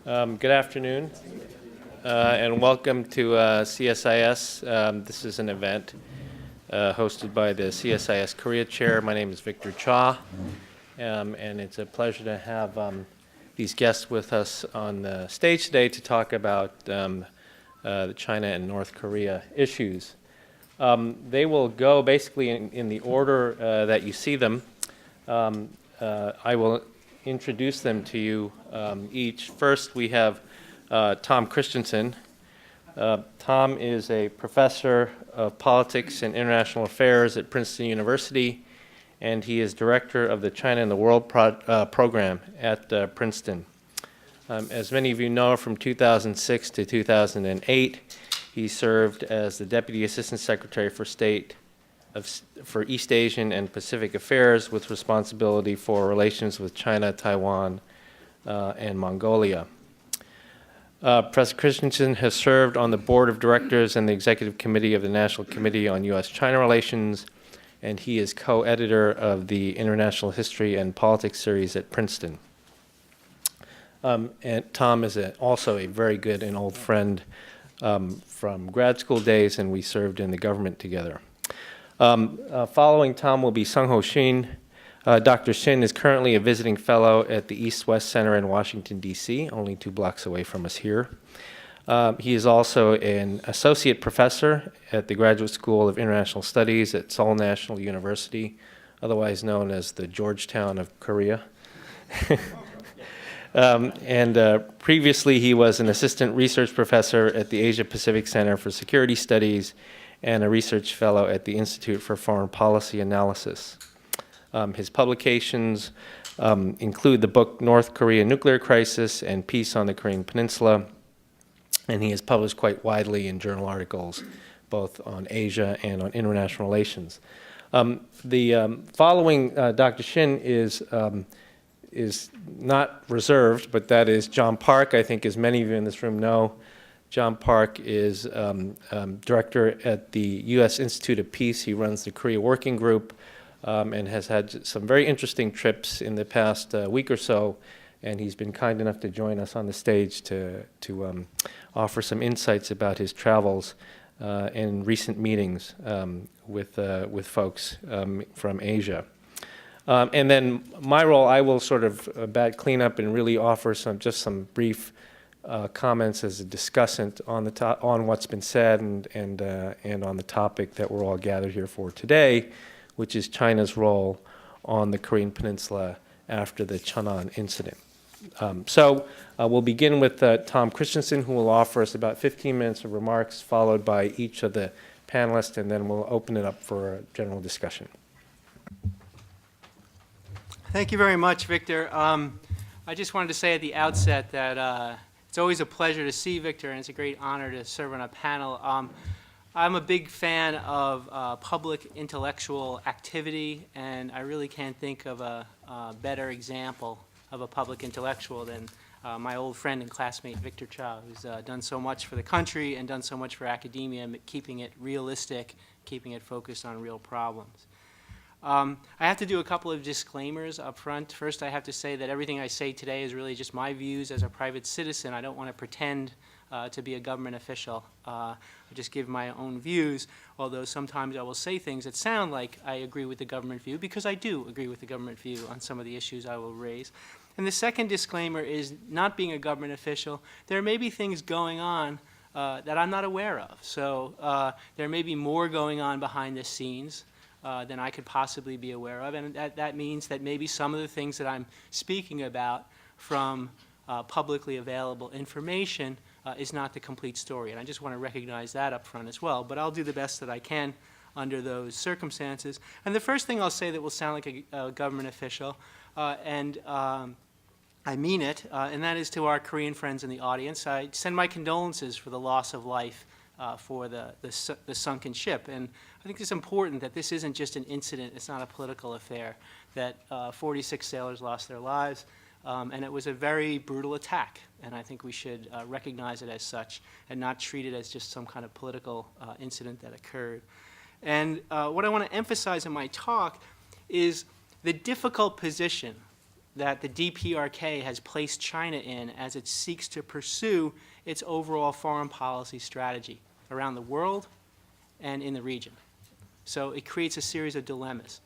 Good afternoon, and welcome to CSIS. This is an event hosted by the CSIS Korea Chair. My name is Victor Cha, and it's a pleasure to have these guests with us on the stage today to talk about the China and North Korea issues. They will go basically in the order that you see them. I will introduce them to you each. First, we have Tom Christensen. Tom is a professor of politics and international affairs at Princeton University, and he is director of the China and the World program at Princeton. As many of you know, from 2006 to 2008, he served as the Deputy Assistant Secretary for State for East Asian and Pacific Affairs, with responsibility for relations with China, Taiwan, and Mongolia. Professor Christensen has served on the Board of Directors and the Executive Committee of the National Committee on U.S.-China Relations, and he is co-editor of the International History and Politics series at Princeton. And Tom is also a very good and old friend from grad school days, and we served in the government together. Following Tom will be Sung-Ho Shin. Dr. Shin is currently a visiting fellow at the East-West Center in Washington, D.C., only 2 blocks away from us here. He is also an associate professor at the Graduate School of International Studies at Seoul National University, otherwise known as the Georgetown of Korea. Previously, he was an assistant research professor at the Asia Pacific Center for Security Studies and a research fellow at the Institute for Foreign Policy Analysis. His publications include the book North Korea Nuclear Crisis and Peace on the Korean Peninsula, and he has published quite widely in journal articles, both on Asia and on international relations. The following Dr. Shin is not reserved, but that is John Park. I think, as many of you in this room know, John Park is director at the U.S. Institute of Peace. He runs the Korea Working Group and has had some very interesting trips in the past week or so, and he's been kind enough to join us on the stage to offer some insights about his travels and recent meetings with folks from Asia. And then my role, I will sort of clean up and really offer some brief comments as a discussant on what's been said and on the topic that we're all gathered here for today, which is China's role on the Korean Peninsula after the Cheonan incident. So we'll begin with Tom Christensen, who will offer us about 15 minutes of remarks, followed by each of the panelists, and then we'll open it up for a general discussion. Thank you very much, Victor. I just wanted to say at the outset that it's always a pleasure to see Victor, and it's a great honor to serve on a panel. I'm a big fan of public intellectual activity, and I really can't think of a better example of a public intellectual than my old friend and classmate Victor Cha, who's done so much for the country and done so much for academia, keeping it realistic, keeping it focused on real problems. I have to do a couple of disclaimers up front. First, I have to say that everything I say today is really just my views as a private citizen. I don't want to pretend to be a government official. I just give my own views, although sometimes I will say things that sound like I agree with the government view, because I do agree with the government view on some of the issues I will raise. And the second disclaimer is, not being a government official, there may be things going on that I'm not aware of. So there may be more going on behind the scenes than I could possibly be aware of, and that means that maybe some of the things that I'm speaking about from publicly available information is not the complete story, and I just want to recognize that up front as well, but I'll do the best that I can under those circumstances. And the first thing I'll say that will sound like a government official, and I mean it, and that is to our Korean friends in the audience. I send my condolences for the loss of life for the sunken ship. And I think it's important that this isn't just an incident, it's not a political affair, that 46 sailors lost their lives, and it was a very brutal attack. And I think we should recognize it as such and not treat it as just some kind of political incident that occurred. And what I want to emphasize in my talk is the difficult position that the DPRK has placed China in as it seeks to pursue its overall foreign policy strategy around the world and in the region. So it creates a series of dilemmas.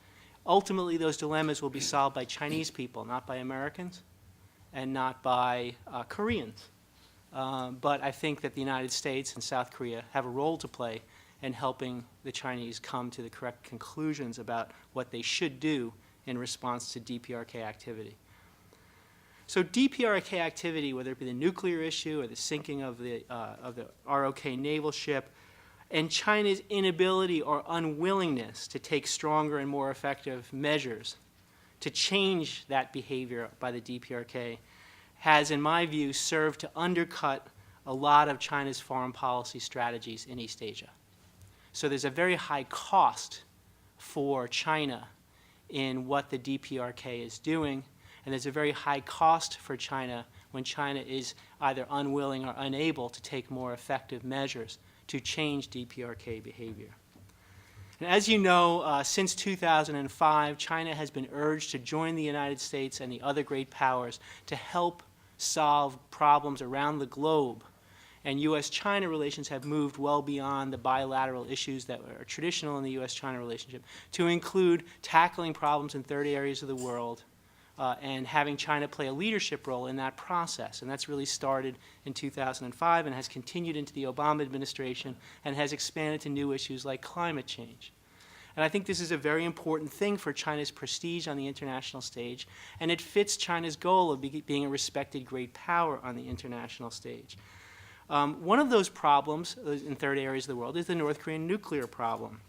Ultimately, those dilemmas will be solved by Chinese people, not by Americans and not by Koreans. But I think that the United States and South Korea have a role to play in helping the Chinese come to the correct conclusions about what they should do in response to DPRK activity. So DPRK activity, whether it be the nuclear issue or the sinking of the ROK naval ship, and China's inability or unwillingness to take stronger and more effective measures to change that behavior by the DPRK has, in my view, served to undercut a lot of China's foreign policy strategies in East Asia. So there's a very high cost for China in what the DPRK is doing, and there's a very high cost for China when China is either unwilling or unable to take more effective measures to change DPRK behavior. And as you know, since 2005, China has been urged to join the United States and the other great powers to help solve problems around the globe. And U.S.-China relations have moved well beyond the bilateral issues that are traditional in the U.S.-China relationship to include tackling problems in third areas of the world and having China play a leadership role in that process. And that's really started in 2005 and has continued into the Obama administration and has expanded to new issues like climate change. And I think this is a very important thing for China's prestige on the international stage, and it fits China's goal of being a respected great power on the international stage. One of those problems in third areas of the world is the North Korean nuclear problem.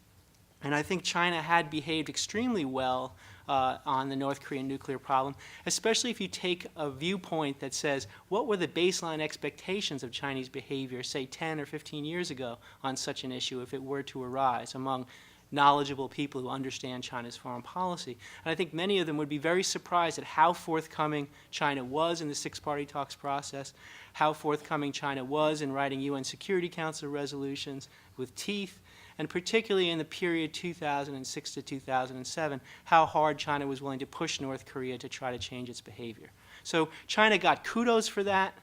And I think China had behaved extremely well on the North Korean nuclear problem, especially if you take a viewpoint that says, what were the baseline expectations of Chinese behavior, say 10 or 15 years ago, on such an issue if it were to arise among knowledgeable people who understand China's foreign policy. And I think many of them would be very surprised at how forthcoming China was in the six-party talks process, how forthcoming China was in writing UN Security Council resolutions with teeth, and particularly in the period 2006 to 2007, how hard China was willing to push North Korea to try to change its behavior. So China got kudos for that,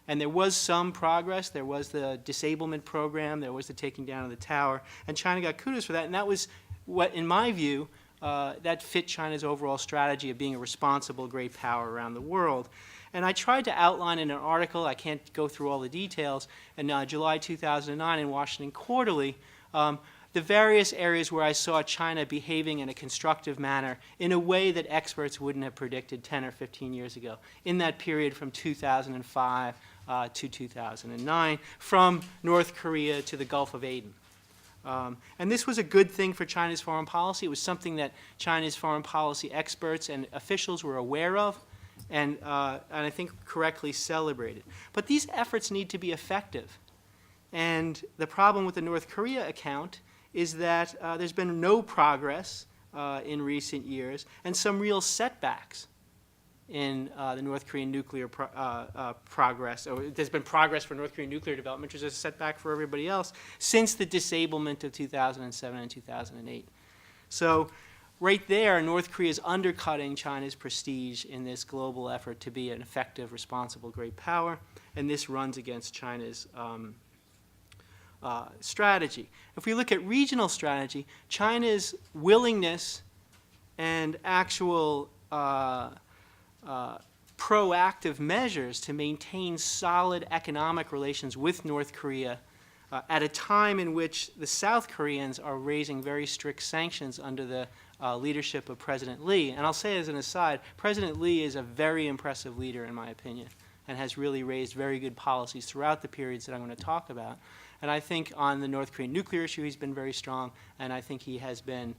and there was some progress. There was the disablement program, there was the taking down of the tower, and China got kudos for that, and that was what, in my view, that fit China's overall strategy of being a responsible great power around the world. And I tried to outline in an article, I can't go through all the details, in July 2009 in Washington Quarterly, the various areas where I saw China behaving in a constructive manner in a way that experts wouldn't have predicted 10 or 15 years ago, in that period from 2005 to 2009, from North Korea to the Gulf of Aden. And this was a good thing for China's foreign policy. It was something that China's foreign policy experts and officials were aware of and I think correctly celebrated. But these efforts need to be effective. And the problem with the North Korea account is that there's been no progress in recent years and some real setbacks in the North Korean nuclear progress. Or there's been progress for North Korean nuclear development, which is a setback for everybody else, since the disablement of 2007 and 2008. So right there, North Korea is undercutting China's prestige in this global effort to be an effective, responsible great power, and this runs against China's strategy. If we look at regional strategy, China's willingness and actual proactive measures to maintain solid economic relations with North Korea at a time in which the South Koreans are raising very strict sanctions under the leadership of President Lee. And I'll say as an aside, President Lee is a very impressive leader in my opinion and has really raised very good policies throughout the periods that I'm going to talk about. And I think on the North Korean nuclear issue he's been very strong, and I think he has been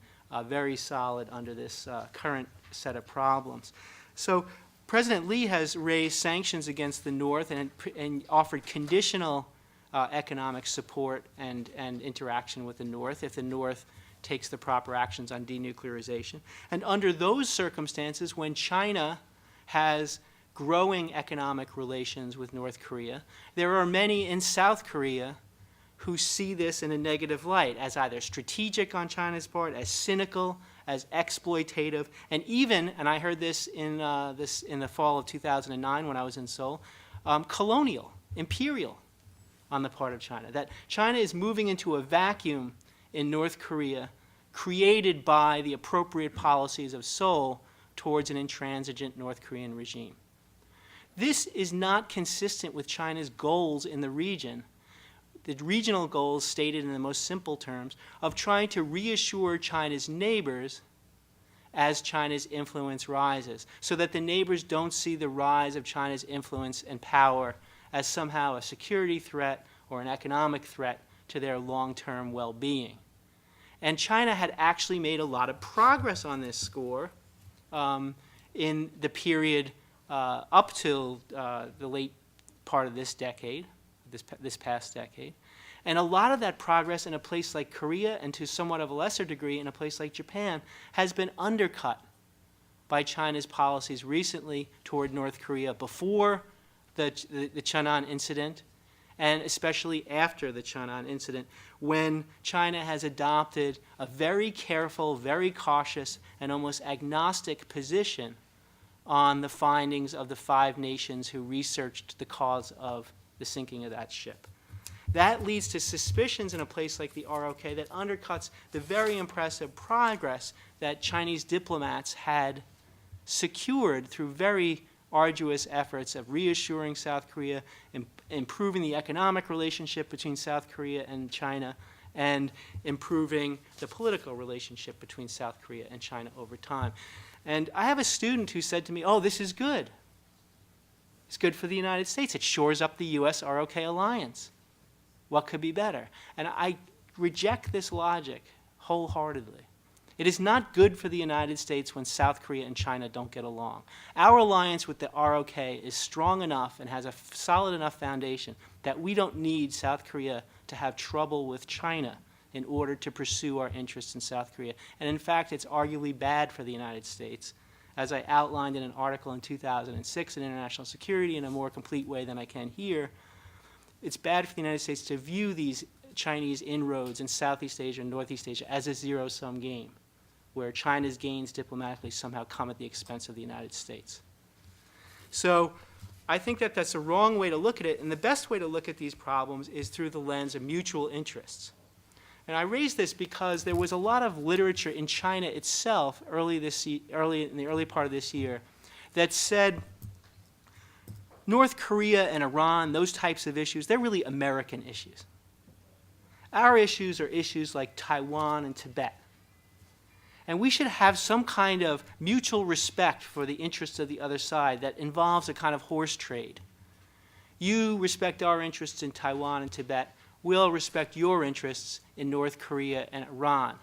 very solid under this current set of problems. So President Lee has raised sanctions against the North and offered conditional economic support and interaction with the North if the North takes the proper actions on denuclearization. And under those circumstances, when China has growing economic relations with North Korea, there are many in South Korea who see this in a negative light, as either strategic on China's part, as cynical, as exploitative, and even, and I heard this in the fall of 2009 when I was in Seoul, colonial, imperial on the part of China. That China is moving into a vacuum in North Korea created by the appropriate policies of Seoul towards an intransigent North Korean regime. This is not consistent with China's goals in the region, the regional goals stated in the most simple terms of trying to reassure China's neighbors as China's influence rises, so that the neighbors don't see the rise of China's influence and power as somehow a security threat or an economic threat to their long-term well-being. And China had actually made a lot of progress on this score in the period up till the late part of this decade, this past decade. And a lot of that progress in a place like Korea, and to somewhat of a lesser degree in a place like Japan, has been undercut by China's policies recently toward North Korea before the Cheonan incident, and especially after the Cheonan incident, when China has adopted a very careful, very cautious, and almost agnostic position on the findings of the 5 nations who researched the cause of the sinking of that ship. That leads to suspicions in a place like the ROK that undercuts the very impressive progress that Chinese diplomats had secured through very arduous efforts of reassuring South Korea, improving the economic relationship between South Korea and China, and improving the political relationship between South Korea and China over time. And I have a student who said to me, oh, this is good. It's good for the United States. It shores up the U.S.-ROK alliance. What could be better? And I reject this logic wholeheartedly. It is not good for the United States when South Korea and China don't get along. Our alliance with the ROK is strong enough and has a solid enough foundation that we don't need South Korea to have trouble with China in order to pursue our interests in South Korea. And in fact, it's arguably bad for the United States, as I outlined in an article in 2006 in International Security in a more complete way than I can here. It's bad for the United States to view these Chinese inroads in Southeast Asia and Northeast Asia as a zero-sum game, where China's gains diplomatically somehow come at the expense of the United States. So I think that that's a wrong way to look at it, and the best way to look at these problems is through the lens of mutual interests. And I raise this because there was a lot of literature in China itself in the early part of this year that said North Korea and Iran, those types of issues, they're really American issues. Our issues are issues like Taiwan and Tibet. And we should have some kind of mutual respect for the interests of the other side that involves a kind of horse trade. You respect our interests in Taiwan and Tibet. We'll respect your interests in North Korea and Iran.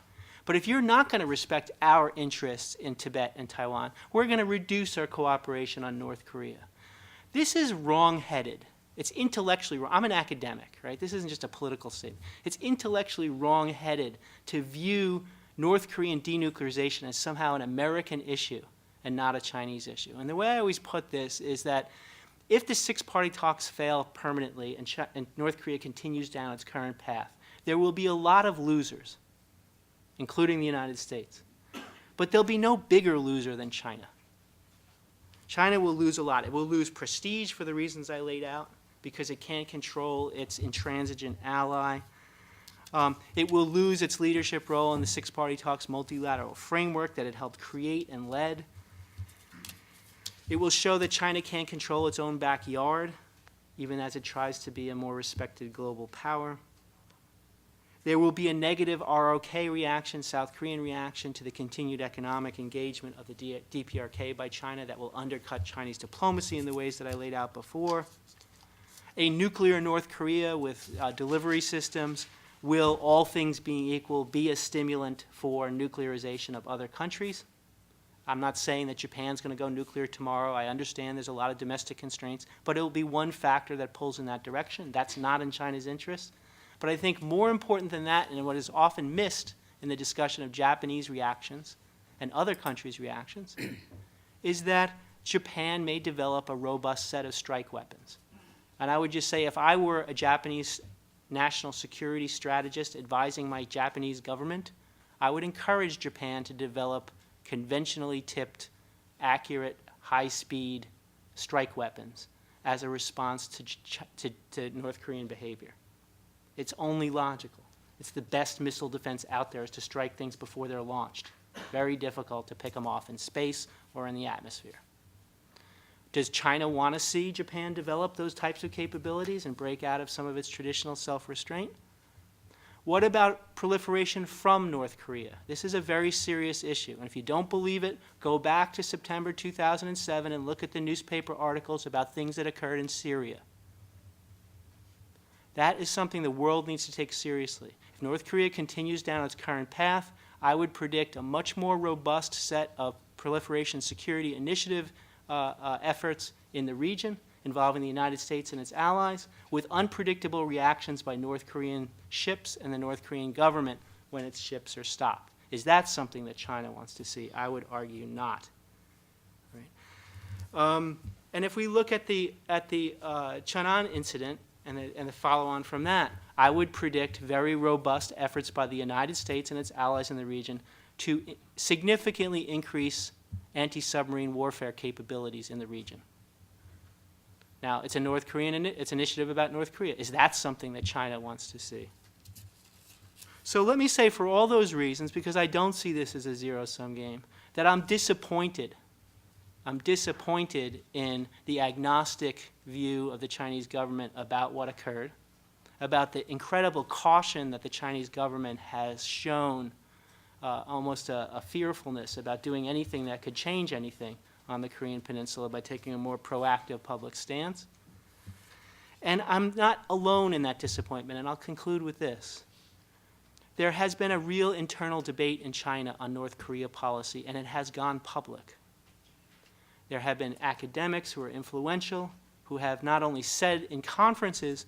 But if you're not going to respect our interests in Tibet and Taiwan, we're going to reduce our cooperation on North Korea. This is wrong-headed. It's intellectually wrong. I'm an academic, right? This isn't just a political statement. It's intellectually wrong-headed to view North Korean denuclearization as somehow an American issue and not a Chinese issue. And the way I always put this is that if the 6-party talks fail permanently and North Korea continues down its current path, there will be a lot of losers, including the United States. But there'll be no bigger loser than China. China will lose a lot. It will lose prestige for the reasons I laid out, because it can't control its intransigent ally. It will lose its leadership role in the 6-party talks multilateral framework that it helped create and led. It will show that China can't control its own backyard, even as it tries to be a more respected global power. There will be a negative ROK reaction, South Korean reaction, to the continued economic engagement of the DPRK by China that will undercut Chinese diplomacy in the ways that I laid out before. A nuclear North Korea with delivery systems will, all things being equal, be a stimulant for nuclearization of other countries. I'm not saying that Japan's going to go nuclear tomorrow. I understand there's a lot of domestic constraints, but it will be one factor that pulls in that direction. That's not in China's interest. But I think more important than that, and what is often missed in the discussion of Japanese reactions and other countries' reactions, is that Japan may develop a robust set of strike weapons. And I would just say, if I were a Japanese national security strategist advising my Japanese government, I would encourage Japan to develop conventionally tipped, accurate, high-speed strike weapons as a response to North Korean behavior. It's only logical. It's the best missile defense out there is to strike things before they're launched. Very difficult to pick them off in space or in the atmosphere. Does China want to see Japan develop those types of capabilities and break out of some of its traditional self-restraint? What about proliferation from North Korea? This is a very serious issue. And if you don't believe it, go back to September 2007 and look at the newspaper articles about things that occurred in Syria. That is something the world needs to take seriously. If North Korea continues down its current path, I would predict a much more robust set of proliferation security initiative efforts in the region involving the United States and its allies, with unpredictable reactions by North Korean ships and the North Korean government when its ships are stopped. Is that something that China wants to see? I would argue not. Right. And if we look at the Cheonan incident and the follow-on from that, I would predict very robust efforts by the United States and its allies in the region to significantly increase anti-submarine warfare capabilities in the region. Now, it's a North Korean, it's an initiative about North Korea. Is that something that China wants to see? So let me say, for all those reasons, because I don't see this as a zero-sum game, that I'm disappointed. I'm disappointed in the agnostic view of the Chinese government about what occurred, about the incredible caution that the Chinese government has shown, almost a fearfulness about doing anything that could change anything on the Korean Peninsula by taking a more proactive public stance. And I'm not alone in that disappointment, and I'll conclude with this. There has been a real internal debate in China on North Korea policy, and it has gone public. There have been academics who are influential who have not only said in conferences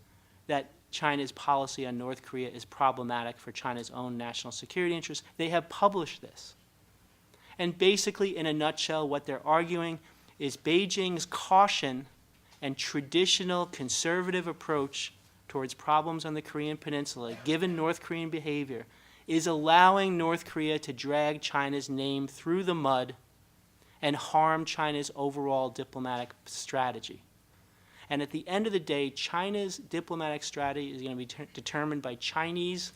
that China's policy on North Korea is problematic for China's own national security interests, they have published this. And basically, in a nutshell, what they're arguing is Beijing's caution and traditional conservative approach towards problems on the Korean Peninsula, given North Korean behavior, is allowing North Korea to drag China's name through the mud and harm China's overall diplomatic strategy. And at the end of the day, China's diplomatic strategy is going to be determined by Chinese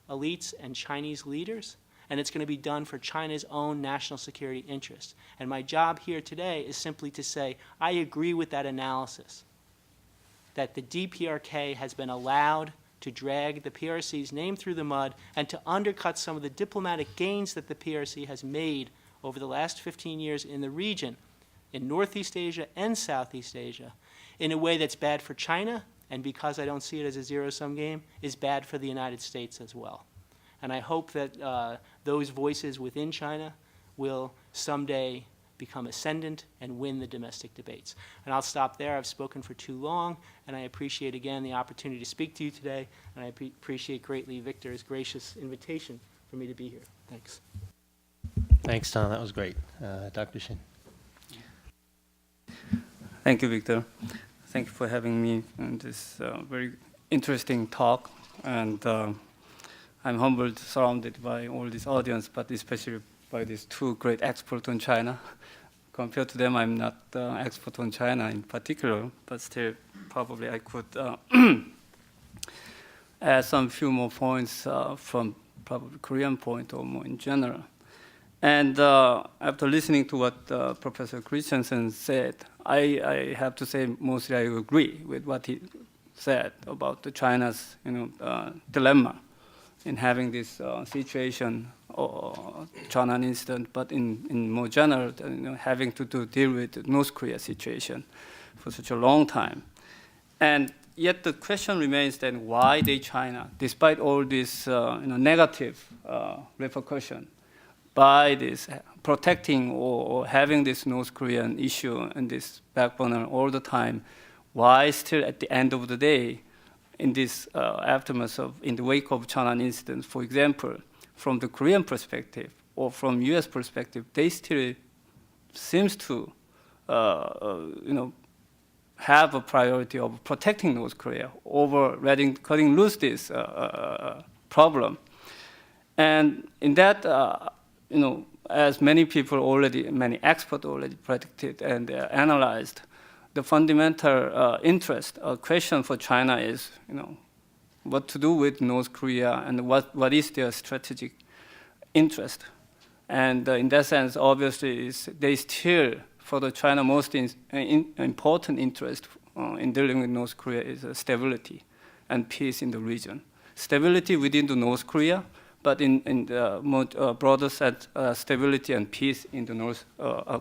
elites and Chinese leaders, and it's going to be done for China's own national security interests. And my job here today is simply to say, I agree with that analysis, that the DPRK has been allowed to drag the PRC's name through the mud and to undercut some of the diplomatic gains that the PRC has made over the last 15 years in the region, in Northeast Asia and Southeast Asia, in a way that's bad for China, and because I don't see it as a zero-sum game, is bad for the United States as well. And I hope that those voices within China will someday become ascendant and win the domestic debates. And I'll stop there. I've spoken for too long, and I appreciate, again, the opportunity to speak to you today, and I appreciate greatly Victor's gracious invitation for me to be here. Thanks. Thanks, Tom. That was great. Dr. Shin. Thank you, Victor. Thank you for having me in this very interesting talk. And I'm humbled, surrounded by all this audience, but especially by these two great experts on China. Compared to them, I'm not expert on China in particular, but still probably I could add some few more points from probably Korean point or more in general. And after listening to what Professor Christensen said, I have to say mostly I agree with what he said about the China's dilemma in having this situation or Cheonan incident, but in more general, having to deal with the North Korea situation for such a long time. And yet the question remains then, why they China, despite all this negative repercussion, by this protecting or having this North Korean issue and this back burner all the time, why still at the end of the day, in this aftermath of, in the wake of Cheonan incident, for example, from the Korean perspective or from U.S. perspective, they still seems to, have a priority of protecting North Korea over cutting loose this problem. And in that, as many experts already predicted and analyzed, the fundamental interest or question for China is, what to do with North Korea and what is their strategic interest. And in that sense, obviously, they still, for the China, most important interest in dealing with North Korea is stability and peace in the region. Stability within the North Korea, but in the more broader sense, stability and peace in the North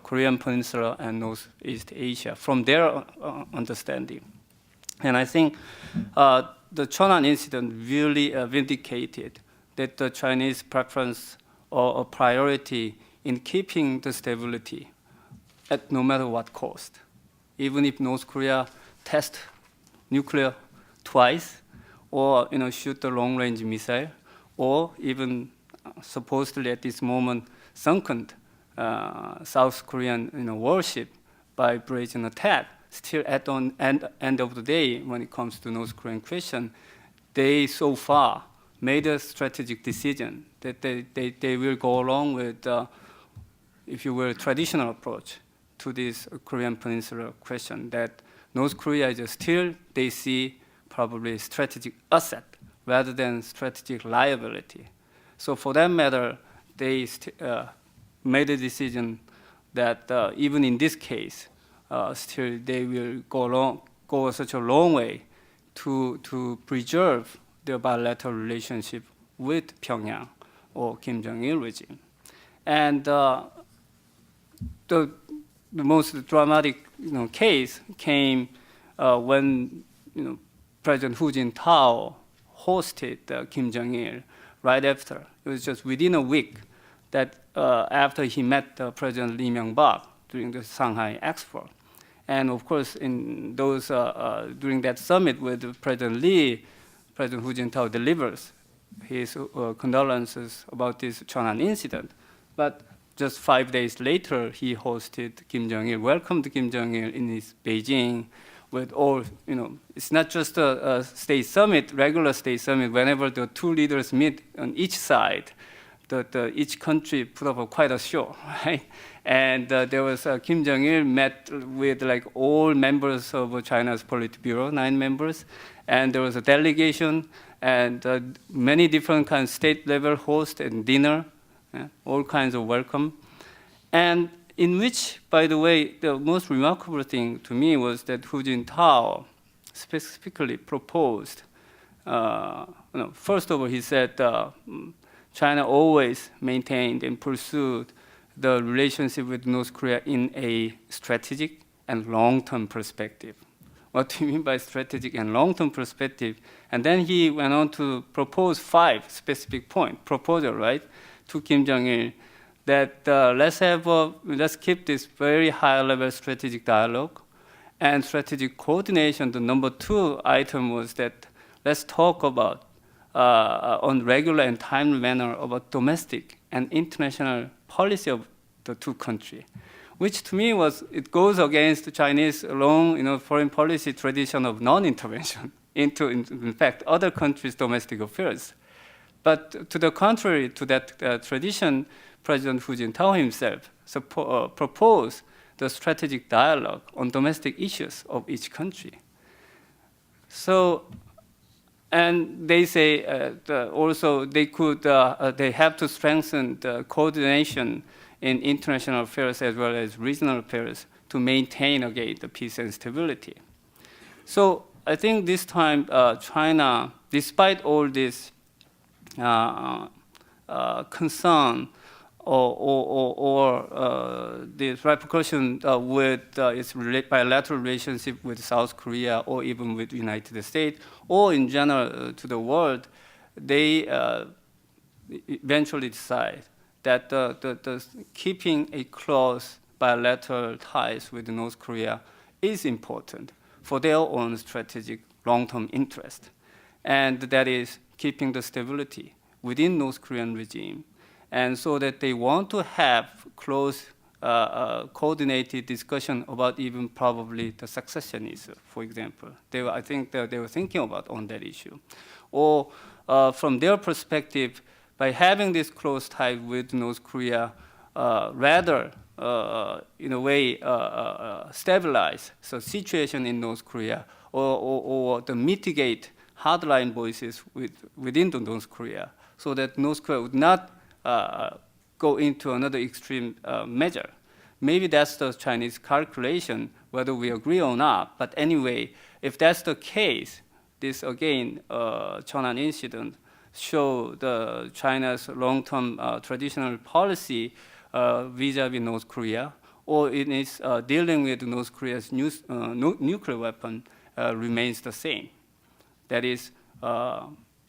Korean Peninsula and Northeast Asia, from their understanding. And I think the Cheonan incident really vindicated that the Chinese preference or priority in keeping the stability at no matter what cost. Even if North Korea tests nuclear twice, or shoot a long-range missile, or even supposedly at this moment sunken South Korean warship by brazen attack, still at the end of the day, when it comes to North Korean question, they so far made a strategic decision that they will go along with, if you will, traditional approach to this Korean Peninsula question, that North Korea is still, they see probably strategic asset rather than strategic liability. So for that matter, they made a decision that even in this case, still they will go such a long way to preserve their bilateral relationship with Pyongyang or Kim Jong Il regime. And the most dramatic case came when President Hu Jintao hosted Kim Jong Il right after. It was just within a week that after he met President Lee Myung-bak during the Shanghai Expo. And of course, in those during that summit with President Lee, President Hu Jintao delivers his condolences about this Cheonan incident. But just 5 days later, he hosted Kim Jong Il, welcomed Kim Jong Il in his Beijing with all, it's not just a state summit, regular state summit. Whenever the two leaders meet on each side, each country put up quite a show, right? And there was Kim Jong Il met with all members of China's Politburo, 9 members, and there was a delegation and many different kinds of state-level host and dinner, all kinds of welcome, and in which, by the way, the most remarkable thing to me was that Hu Jintao specifically proposed. First of all, he said China always maintained and pursued the relationship with North Korea in a strategic and long-term perspective. What do you mean by strategic and long-term perspective? And then he went on to propose 5 specific proposal, right, to Kim Jong Il, that let's keep this very high-level strategic dialogue and strategic coordination. The number 2 item was that let's talk about on regular and timely manner about domestic and international policy of the two countries, which to me it goes against the Chinese long foreign policy tradition of non-intervention into, in fact, other countries' domestic affairs. But to the contrary to that tradition, President Hu Jintao himself proposed the strategic dialogue on domestic issues of each country. So, and they say also they have to strengthen the coordination in international affairs as well as regional affairs to maintain again the peace and stability. So I think this time China, despite all this concern or the repercussion with its bilateral relationship with South Korea or even with the United States or in general to the world, they eventually decide that the keeping a close bilateral ties with North Korea is important for their own strategic long-term interest, and that is keeping the stability within North Korean regime. And so that they want to have close, coordinated discussion about even probably the succession issue, for example. I think they were thinking about on that issue. Or from their perspective, by having this close tie with North Korea, rather, in a way, stabilize the situation in North Korea, or to mitigate hardline voices within the North Korea, so that North Korea would not go into another extreme measure. Maybe that's the Chinese calculation, whether we agree or not. But anyway, if that's the case, this again, Cheonan incident, show the China's long-term traditional policy vis-a-vis North Korea, or in its dealing with North Korea's nuclear weapon remains the same. That is,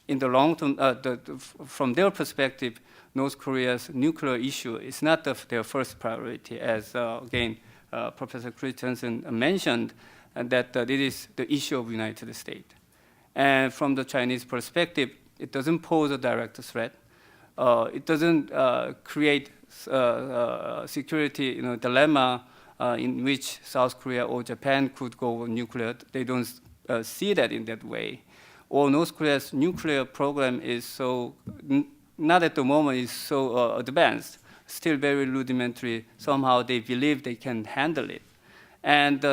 in the long term, from their perspective, North Korea's nuclear issue is not their first priority, as again, Professor Christensen mentioned, that it is the issue of the United States. And from the Chinese perspective, it doesn't pose a direct threat. It doesn't create security dilemma in which South Korea or Japan could go nuclear. They don't see that in that way. Or North Korea's nuclear program is so, not at the moment, is so advanced, still very rudimentary. Somehow they believe they can handle it. And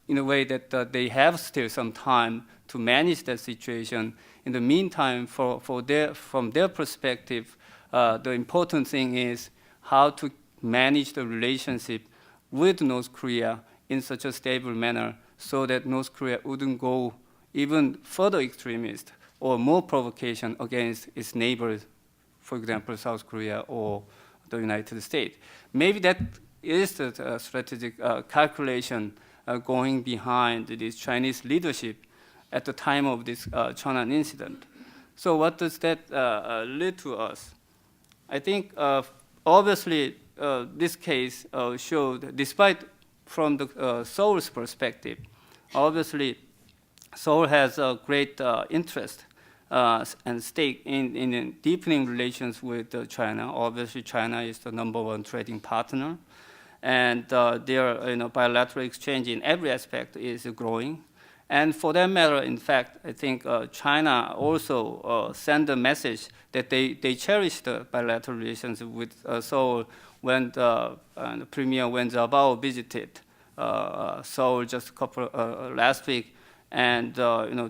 in a way that they have still some time to manage that situation. In the meantime, from their perspective, the important thing is how to manage the relationship with North Korea in such a stable manner so that North Korea wouldn't go even further extremist or more provocation against its neighbors, for example, South Korea or the United States. Maybe that is the strategic calculation going behind this Chinese leadership at the time of this Cheonan incident. So what does that lead to us? I think obviously this case showed, despite from the Seoul's perspective, obviously Seoul has a great interest and stake in deepening relations with China. Obviously, China is the #1 trading partner, and their bilateral exchange in every aspect is growing. And for that matter, in fact, I think China also sent a message that they cherish the bilateral relations with Seoul when the Premier Wen Jiabao visited Seoul just last week, and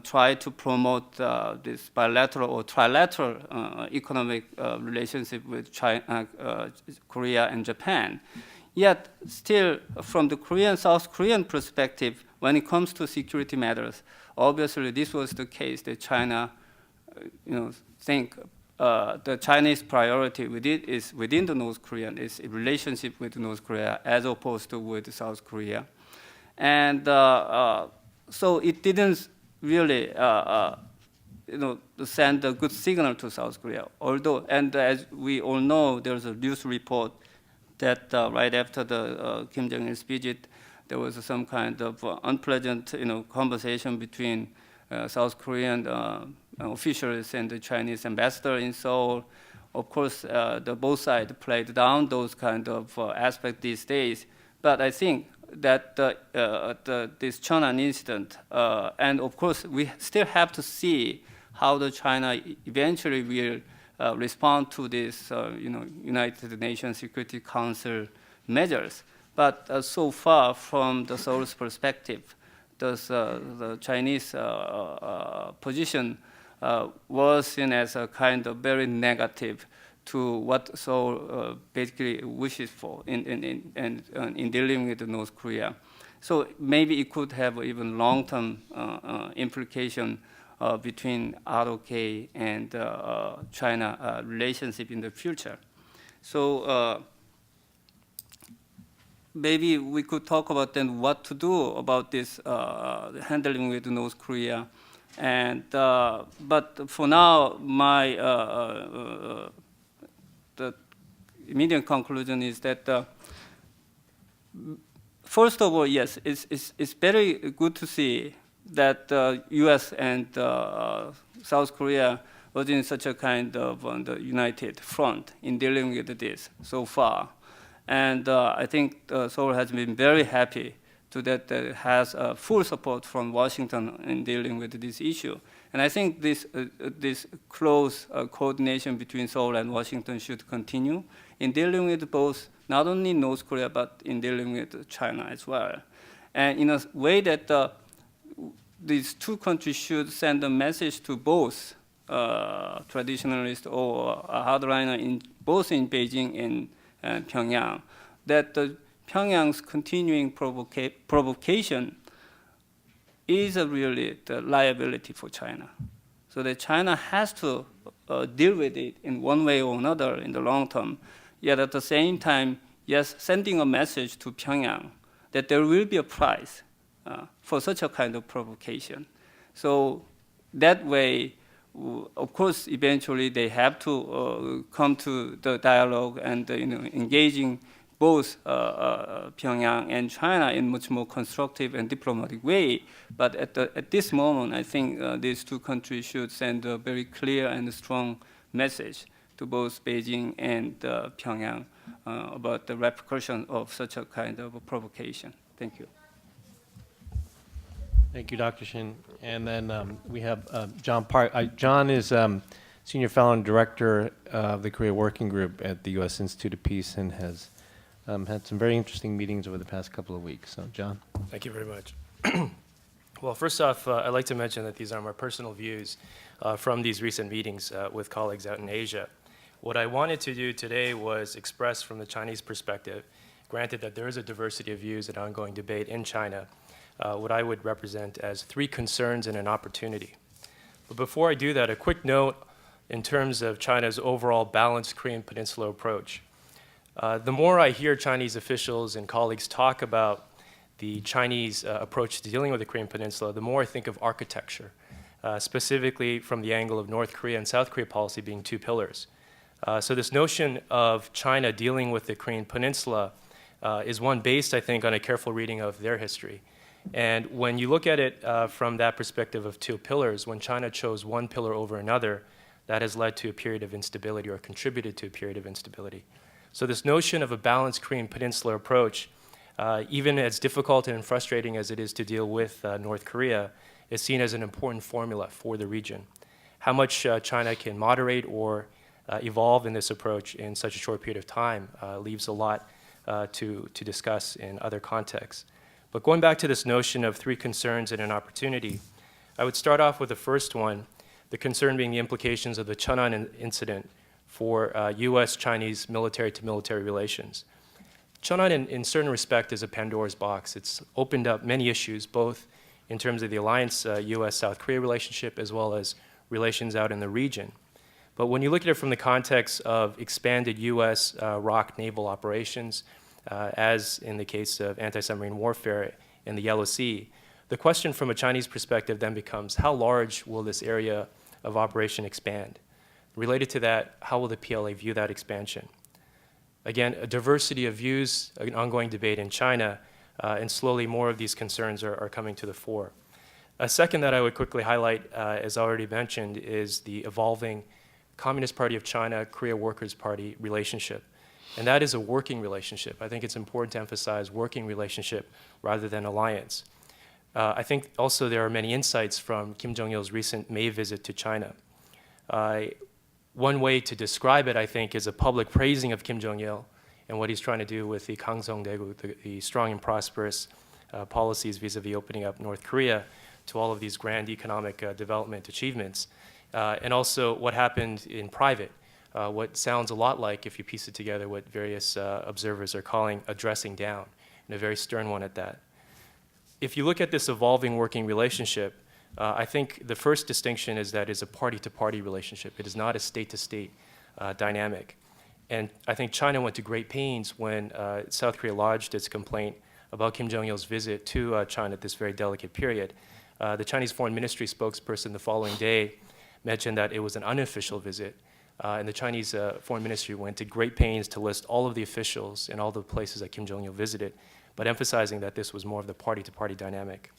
try to promote this bilateral or trilateral economic relationship with China, Korea, and Japan. Yet, still, from the South Korean perspective, when it comes to security matters, obviously this was the case that China, think the Chinese priority is within the North Korean, is a relationship with North Korea as opposed to with South Korea, and so it didn't really, send a good signal to South Korea. Although, and as we all know, there's a news report that right after the Kim Jong Il's visit, there was some kind of unpleasant, conversation between South Korean officials and the Chinese ambassador in Seoul. Of course, both sides played down those kind of aspects these days. But I think that this Cheonan incident, and of course, we still have to see how the China eventually will respond to this, United Nations Security Council measures. But so far, from the Seoul's perspective, the Chinese position was seen as a kind of very negative to what Seoul basically wishes for in dealing with North Korea. So maybe it could have even long-term implication between ROK and China relationship in the future. So maybe we could talk about then what to do about this handling with North Korea. And but for now, my the immediate conclusion is that first of all, yes, it's very good to see that U.S. and South Korea was in such a kind of on the united front in dealing with this so far. And I think Seoul has been very happy to that has full support from Washington in dealing with this issue. And I think this close coordination between Seoul and Washington should continue in dealing with both, not only North Korea, but in dealing with China as well. And in a way that these two countries should send a message to both traditionalists or hardliner both in Beijing and Pyongyang, that Pyongyang's continuing provocation is really the liability for China. So that China has to deal with it in one way or another in the long term. Yet at the same time, yes, sending a message to Pyongyang that there will be a price for such a kind of provocation. So that way, of course, eventually they have to come to the dialogue and engaging both Pyongyang and China in much more constructive and diplomatic way. But at this moment, I think these two countries should send a very clear and strong message to both Beijing and Pyongyang about the repercussion of such a kind of a provocation. Thank you. Thank you, Dr. Shin. And then we have John Park. John is Senior Fellow and Director of the Korea Working Group at the U.S. Institute of Peace and has had some very interesting meetings over the past couple of weeks. So, John. Thank you very much. Well, first off, I'd like to mention that these are my personal views from these recent meetings with colleagues out in Asia. What I wanted to do today was express from the Chinese perspective, granted that there is a diversity of views and ongoing debate in China, what I would represent as 3 concerns and an opportunity. But before I do that, a quick note in terms of China's overall balanced Korean Peninsula approach. The more I hear Chinese officials and colleagues talk about the Chinese approach to dealing with the Korean Peninsula, the more I think of architecture, specifically from the angle of North Korea and South Korea policy being 2 pillars. So this notion of China dealing with the Korean Peninsula is one based, I think, on a careful reading of their history. And when you look at it from that perspective of 2 pillars, when China chose one pillar over another, that has led to a period of instability or contributed to a period of instability. So this notion of a balanced Korean Peninsula approach, even as difficult and frustrating as it is to deal with North Korea, is seen as an important formula for the region. How much China can moderate or evolve in this approach in such a short period of time leaves a lot to discuss in other contexts. But going back to this notion of 3 concerns and an opportunity, I would start off with the first one, the concern being the implications of the Cheonan incident for U.S.-Chinese military-to-military relations. Cheonan, in certain respect, is a Pandora's box. It's opened up many issues, both in terms of the alliance U.S.-South Korea relationship as well as relations out in the region. But when you look at it from the context of expanded U.S. ROC naval operations, as in the case of anti-submarine warfare in the Yellow Sea, the question from a Chinese perspective then becomes, how large will this area of operation expand? Related to that, how will the PLA view that expansion? Again, a diversity of views, an ongoing debate in China, and slowly more of these concerns are coming to the fore. A second that I would quickly highlight, as already mentioned, is the evolving Communist Party of China, Korea Workers' Party relationship. And that is a working relationship. I think it's important to emphasize working relationship rather than alliance. I think also there are many insights from Kim Jong Il's recent May visit to China. One way to describe it, I think, is a public praising of Kim Jong Il and what he's trying to do with the Kangsong-daegu, the strong and prosperous policies vis-a-vis opening up North Korea to all of these grand economic development achievements. And also what happened in private, what sounds a lot like, if you piece it together, what various observers are calling a dressing down, and a very stern one at that. If you look at this evolving working relationship, I think the first distinction is that it's a party-to-party relationship. It is not a state-to-state dynamic. And I think China went to great pains when South Korea lodged its complaint about Kim Jong Il's visit to China at this very delicate period. The Chinese Foreign Ministry spokesperson the following day mentioned that it was an unofficial visit. And the Chinese Foreign Ministry went to great pains to list all of the officials and all the places that Kim Jong Il visited, but emphasizing that this was more of the party-to-party dynamic.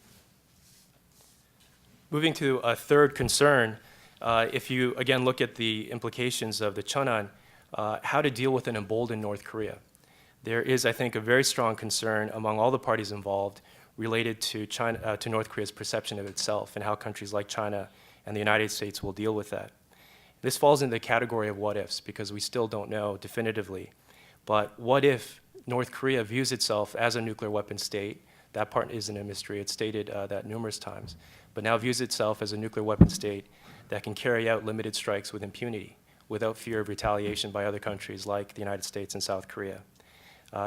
Moving to a third concern, if you again look at the implications of the Cheonan, how to deal with an emboldened North Korea. There is, I think, a very strong concern among all the parties involved related to China, to North Korea's perception of itself and how countries like China and the United States will deal with that. This falls in the category of what ifs because we still don't know definitively. But what if North Korea views itself as a nuclear weapon state? That part isn't a mystery. It's stated that numerous times. But now views itself as a nuclear weapon state that can carry out limited strikes with impunity without fear of retaliation by other countries like the United States and South Korea.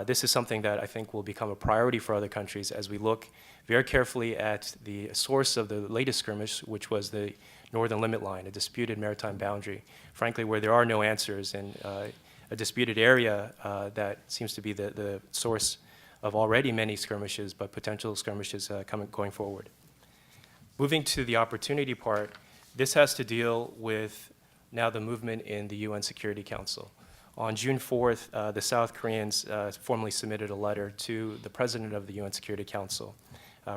This is something that I think will become a priority for other countries as we look very carefully at the source of the latest skirmish, which was the northern limit line, a disputed maritime boundary, frankly, where there are no answers and a disputed area that seems to be the source of already many skirmishes, but potential skirmishes going forward. Moving to the opportunity part, this has to deal with now the movement in the UN Security Council. On June 4th, the South Koreans formally submitted a letter to the President of the UN Security Council,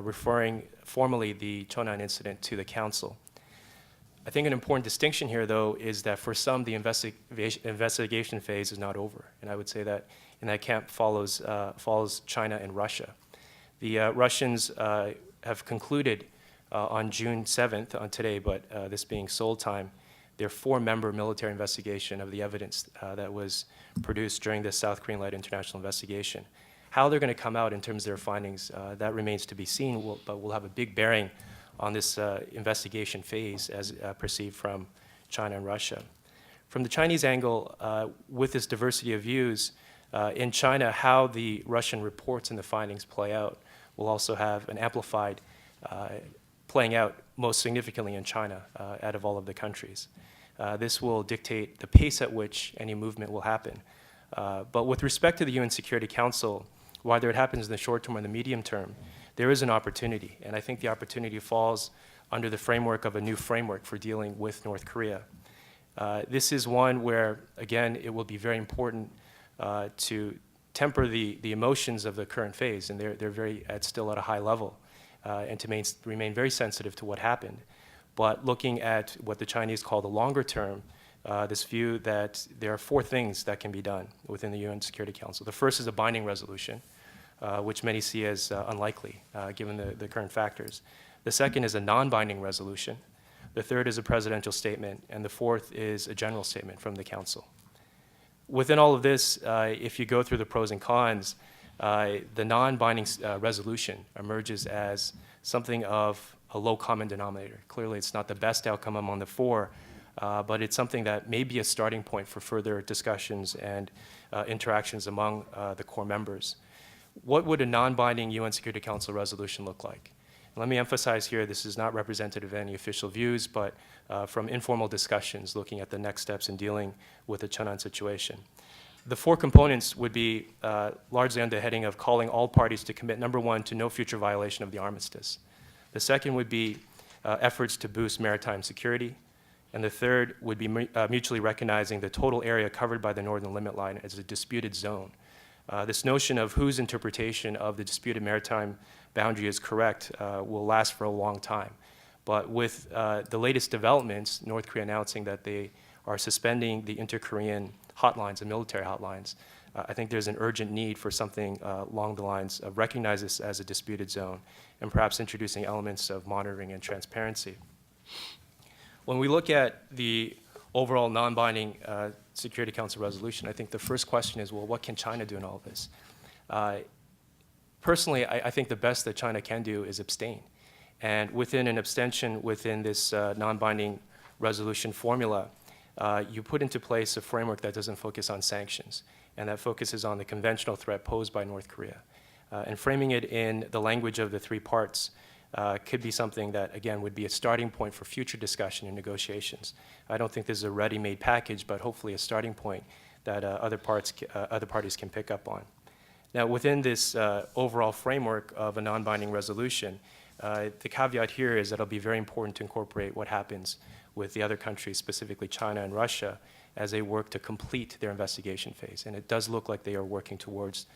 referring formally the Cheonan incident to the Council. I think an important distinction here, though, is that for some, the investigation phase is not over. And I would say that in that camp follows China and Russia. The Russians have concluded on June 7th, on today, but this being Seoul time, their 4-member military investigation of the evidence that was produced during this South Korean-led international investigation. How they're going to come out in terms of their findings, that remains to be seen, but will have a big bearing on this investigation phase as perceived from China and Russia. From the Chinese angle, with this diversity of views, in China, how the Russian reports and the findings play out will also have an amplified playing out most significantly in China out of all of the countries. This will dictate the pace at which any movement will happen. But with respect to the UN Security Council, whether it happens in the short term or the medium term, there is an opportunity, and I think the opportunity falls under the framework of a new framework for dealing with North Korea. This is one where, again, it will be very important to temper the emotions of the current phase, and they're still at a high level, and to remain very sensitive to what happened. But looking at what the Chinese call the longer term, this view that there are 4 things that can be done within the UN Security Council. The first is a binding resolution, which many see as unlikely given the current factors. The second is a non-binding resolution. The third is a presidential statement. And the fourth is a general statement from the Council. Within all of this, if you go through the pros and cons, the non-binding resolution emerges as something of a low common denominator. Clearly, it's not the best outcome among the 4, but it's something that may be a starting point for further discussions and interactions among the core members. What would a non-binding UN Security Council resolution look like? And let me emphasize here, this is not representative of any official views, but from informal discussions looking at the next steps in dealing with the Cheonan situation. The 4 components would be largely under the heading of calling all parties to commit, number 1, to no future violation of the armistice. The second would be efforts to boost maritime security. And the third would be mutually recognizing the total area covered by the northern limit line as a disputed zone. This notion of whose interpretation of the disputed maritime boundary is correct will last for a long time. But with the latest developments, North Korea announcing that they are suspending the inter-Korean hotlines and military hotlines, I think there's an urgent need for something along the lines of recognize this as a disputed zone and perhaps introducing elements of monitoring and transparency. When we look at the overall non-binding Security Council resolution, I think the first question is, well, what can China do in all of this? Personally, I think the best that China can do is abstain. And within an abstention within this non-binding resolution formula, you put into place a framework that doesn't focus on sanctions and that focuses on the conventional threat posed by North Korea. And framing it in the language of the 3 parts could be something that, again, would be a starting point for future discussion and negotiations. I don't think this is a ready-made package, but hopefully a starting point that other parties can pick up on. Now, within this overall framework of a non-binding resolution, the caveat here is that it'll be very important to incorporate what happens with the other countries, specifically China and Russia, as they work to complete their investigation phase. And it does look like they are working towards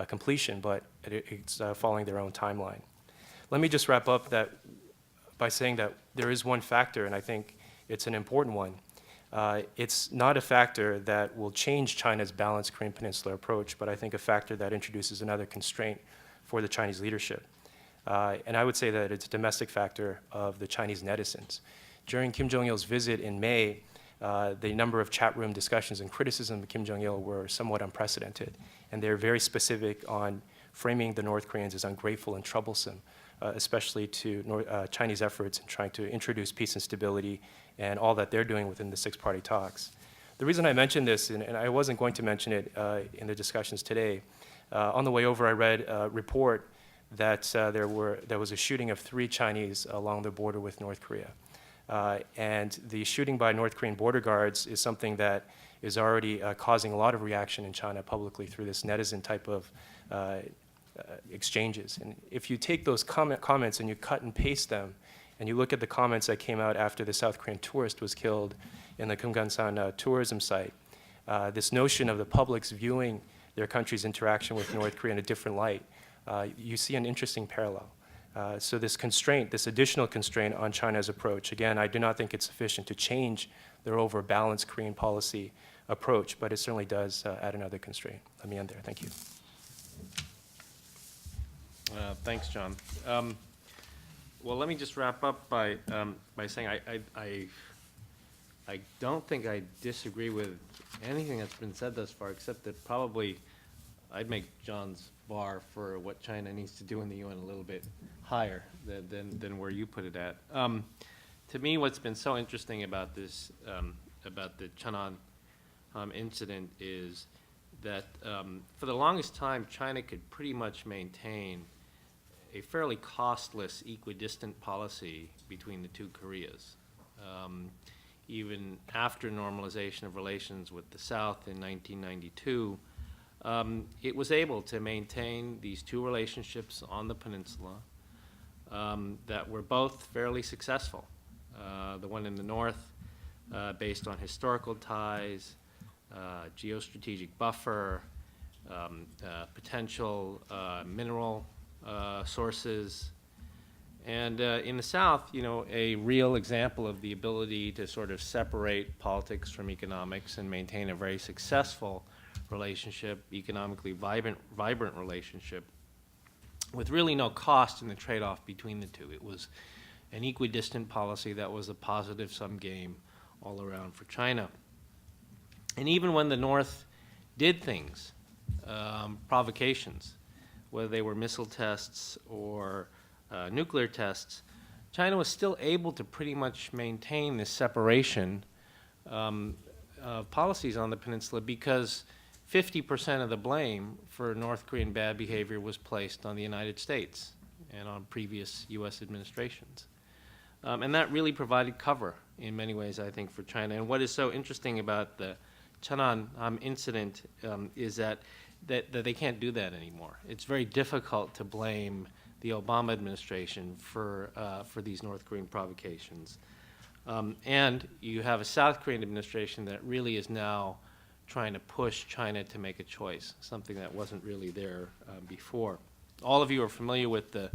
completion, but it's following their own timeline. Let me just wrap up that by saying that there is one factor, and I think it's an important one. It's not a factor that will change China's balanced Korean Peninsula approach, but I think a factor that introduces another constraint for the Chinese leadership. And I would say that it's a domestic factor of the Chinese netizens. During Kim Jong Il's visit in May, the number of chat room discussions and criticism of Kim Jong Il were somewhat unprecedented. And they're very specific on framing the North Koreans as ungrateful and troublesome, especially to Chinese efforts in trying to introduce peace and stability and all that they're doing within the six-party talks. The reason I mentioned this, and I wasn't going to mention it in the discussions today, on the way over I read a report that there was a shooting of 3 Chinese along the border with North Korea. And the shooting by North Korean border guards is something that is already causing a lot of reaction in China publicly through this netizen type of exchanges. And if you take those comments and you cut and paste them, and you look at the comments that came out after the South Korean tourist was killed in the Kumgansan tourism site, this notion of the public's viewing their country's interaction with North Korea in a different light, you see an interesting parallel. So this constraint, this additional constraint on China's approach, again, I do not think it's sufficient to change their over balanced Korean policy approach, but it certainly does add another constraint. Let me end there. Thank you. Thanks, John. Well, let me just wrap up by saying I don't think I disagree with anything that's been said thus far, except that probably I'd make John's bar for what China needs to do in the UN a little bit higher than where you put it at. To me, what's been so interesting about this, about the Cheonan incident, is that for the longest time, China could pretty much maintain a fairly costless, equidistant policy between the two Koreas. Even after normalization of relations with the South in 1992, it was able to maintain these two relationships on the peninsula that were both fairly successful. The one in the north, based on historical ties, geostrategic buffer, potential mineral sources, and in the South, a real example of the ability to sort of separate politics from economics and maintain a very successful relationship, economically vibrant relationship, with really no cost in the trade-off between the two. It was an equidistant policy that was a positive-sum game all around for China. And even when the North did things, provocations, whether they were missile tests or nuclear tests, China was still able to pretty much maintain this separation of policies on the peninsula because 50% of the blame for North Korean bad behavior was placed on the United States and on previous U.S. administrations. And that really provided cover in many ways, I think, for China. And what is so interesting about the Cheonan incident is that they can't do that anymore. It's very difficult to blame the Obama administration for these North Korean provocations. And you have a South Korean administration that really is now trying to push China to make a choice, something that wasn't really there before. All of you are familiar with the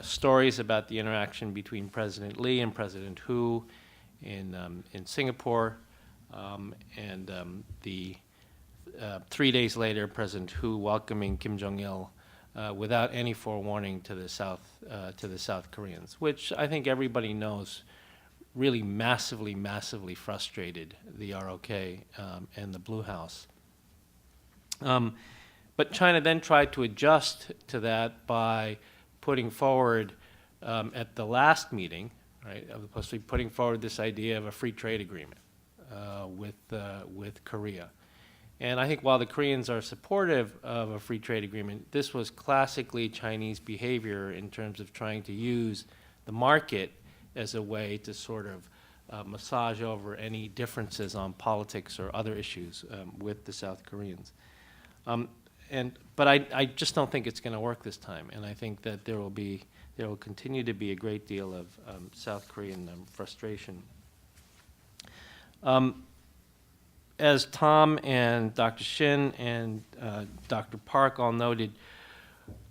stories about the interaction between President Lee and President Hu in Singapore, and 3 days later, President Hu welcoming Kim Jong Il without any forewarning to the South Koreans, which I think everybody knows really massively frustrated the ROK and the Blue House. But China then tried to adjust to that by putting forward at the last meeting, right, putting forward this idea of a free trade agreement with Korea. And I think while the Koreans are supportive of a free trade agreement, this was classically Chinese behavior in terms of trying to use the market as a way to sort of massage over any differences on politics or other issues with the South Koreans. But I just don't think it's going to work this time, and I think that there will continue to be a great deal of South Korean frustration. As Tom and Dr. Shin and Dr. Park all noted,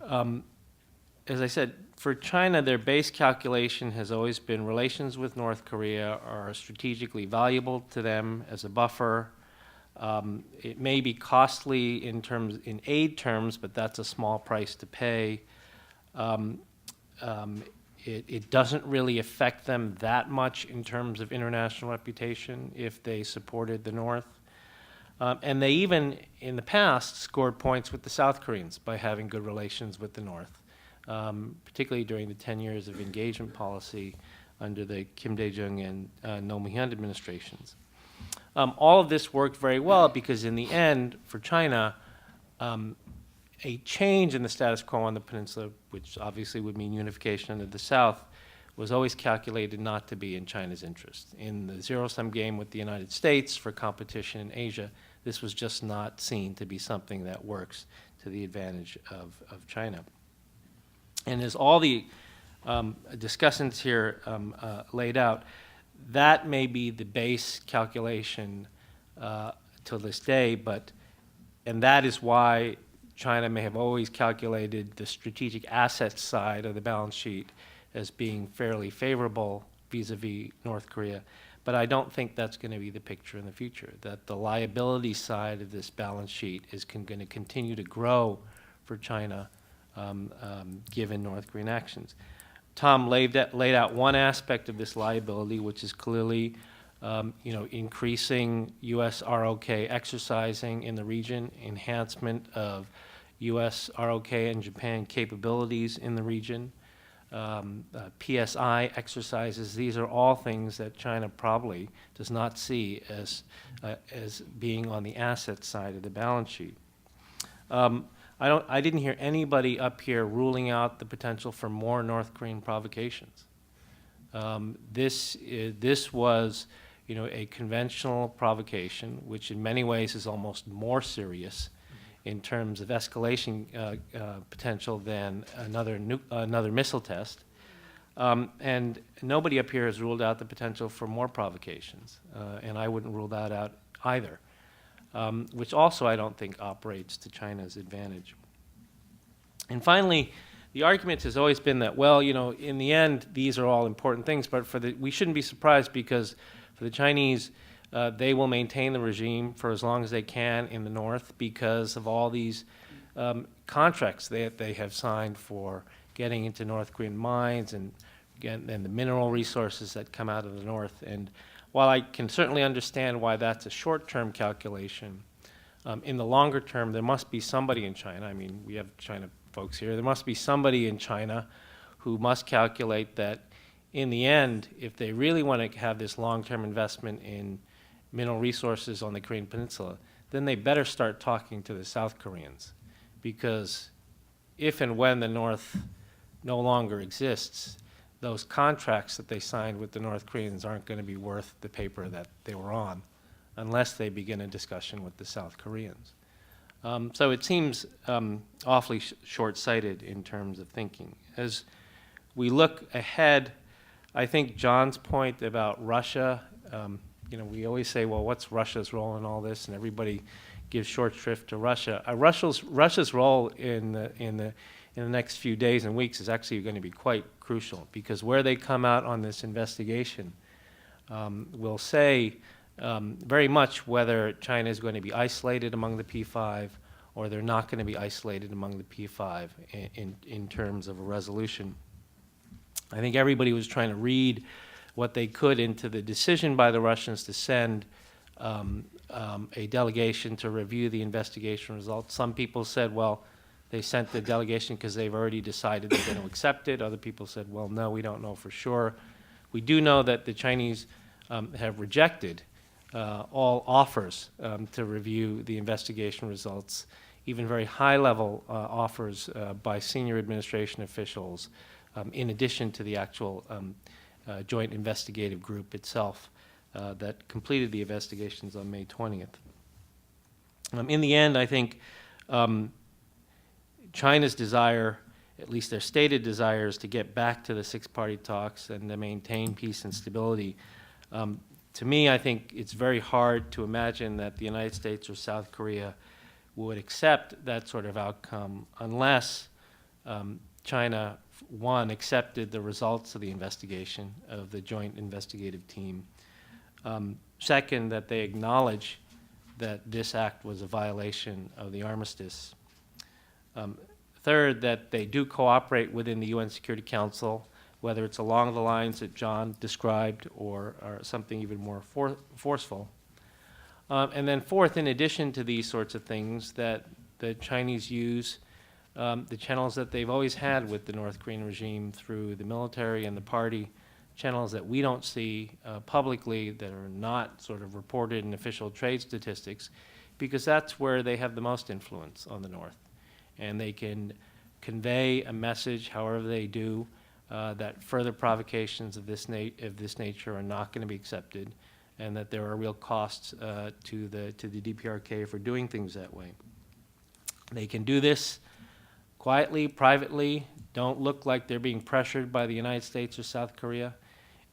as I said, for China, their base calculation has always been relations with North Korea are strategically valuable to them as a buffer. It may be costly in aid terms, but that's a small price to pay. It doesn't really affect them that much in terms of international reputation if they supported the North. And they even, in the past, scored points with the South Koreans by having good relations with the North, particularly during the 10 years of engagement policy under the Kim Dae-jung and Roh Moo-hyun administrations. All of this worked very well because in the end, for China, a change in the status quo on the peninsula, which obviously would mean unification under the South, was always calculated not to be in China's interest. In the zero-sum game with the United States for competition in Asia, this was just not seen to be something that works to the advantage of China. And as all the discussants here laid out, that may be the base calculation till this day, and that is why China may have always calculated the strategic assets side of the balance sheet as being fairly favorable vis-a-vis North Korea. But I don't think that's going to be the picture in the future, that the liability side of this balance sheet is going to continue to grow for China given North Korean actions. Tom laid out one aspect of this liability, which is clearly increasing U.S. ROK exercising in the region, enhancement of U.S. ROK and Japan capabilities in the region, PSI exercises. These are all things that China probably does not see as being on the asset side of the balance sheet. I didn't hear anybody up here ruling out the potential for more North Korean provocations. This was, a conventional provocation, which in many ways is almost more serious in terms of escalation potential than another missile test. And nobody up here has ruled out the potential for more provocations, and I wouldn't rule that out either, which also I don't think operates to China's advantage. And finally, the argument has always been that, well, in the end, these are all important things, but we shouldn't be surprised because for the Chinese, they will maintain the regime for as long as they can in the North because of all these contracts that they have signed for getting into North Korean mines and the mineral resources that come out of the North. And while I can certainly understand why that's a short-term calculation, in the longer term, there must be somebody in China. I mean, we have China folks here. There must be somebody in China who must calculate that in the end, if they really want to have this long-term investment in mineral resources on the Korean Peninsula, then they better start talking to the South Koreans, because if and when the North no longer exists, those contracts that they signed with the North Koreans aren't going to be worth the paper that they were on unless they begin a discussion with the South Koreans. So it seems awfully short-sighted in terms of thinking. As we look ahead, I think John's point about Russia, we always say, well, what's Russia's role in all this? And everybody gives short shrift to Russia. Russia's role in the next few days and weeks is actually going to be quite crucial, because where they come out on this investigation will say very much whether China is going to be isolated among the P5 or they're not going to be isolated among the P5 in terms of a resolution. I think everybody was trying to read what they could into the decision by the Russians to send a delegation to review the investigation results. Some people said, well, they sent the delegation because they've already decided they're going to accept it. Other people said, well, no, we don't know for sure. We do know that the Chinese have rejected all offers to review the investigation results, even very high-level offers by senior administration officials, in addition to the actual joint investigative group itself that completed the investigations on May 20th. In the end, I think China's desire, at least their stated desire, is to get back to the six-party talks and to maintain peace and stability. To me, I think it's very hard to imagine that the United States or South Korea would accept that sort of outcome unless China, one, accepted the results of the investigation of the joint investigative team. Second, that they acknowledge that this act was a violation of the armistice. Third, that they do cooperate within the UN Security Council, whether it's along the lines that John described or something even more forceful. And then fourth, in addition to these sorts of things, that the Chinese use the channels that they've always had with the North Korean regime through the military and the party, channels that we don't see publicly, that are not sort of reported in official trade statistics, because that's where they have the most influence on the North. And they can convey a message, however they do, that further provocations of this nature are not going to be accepted, and that there are real costs to the DPRK for doing things that way. They can do this quietly, privately, don't look like they're being pressured by the United States or South Korea,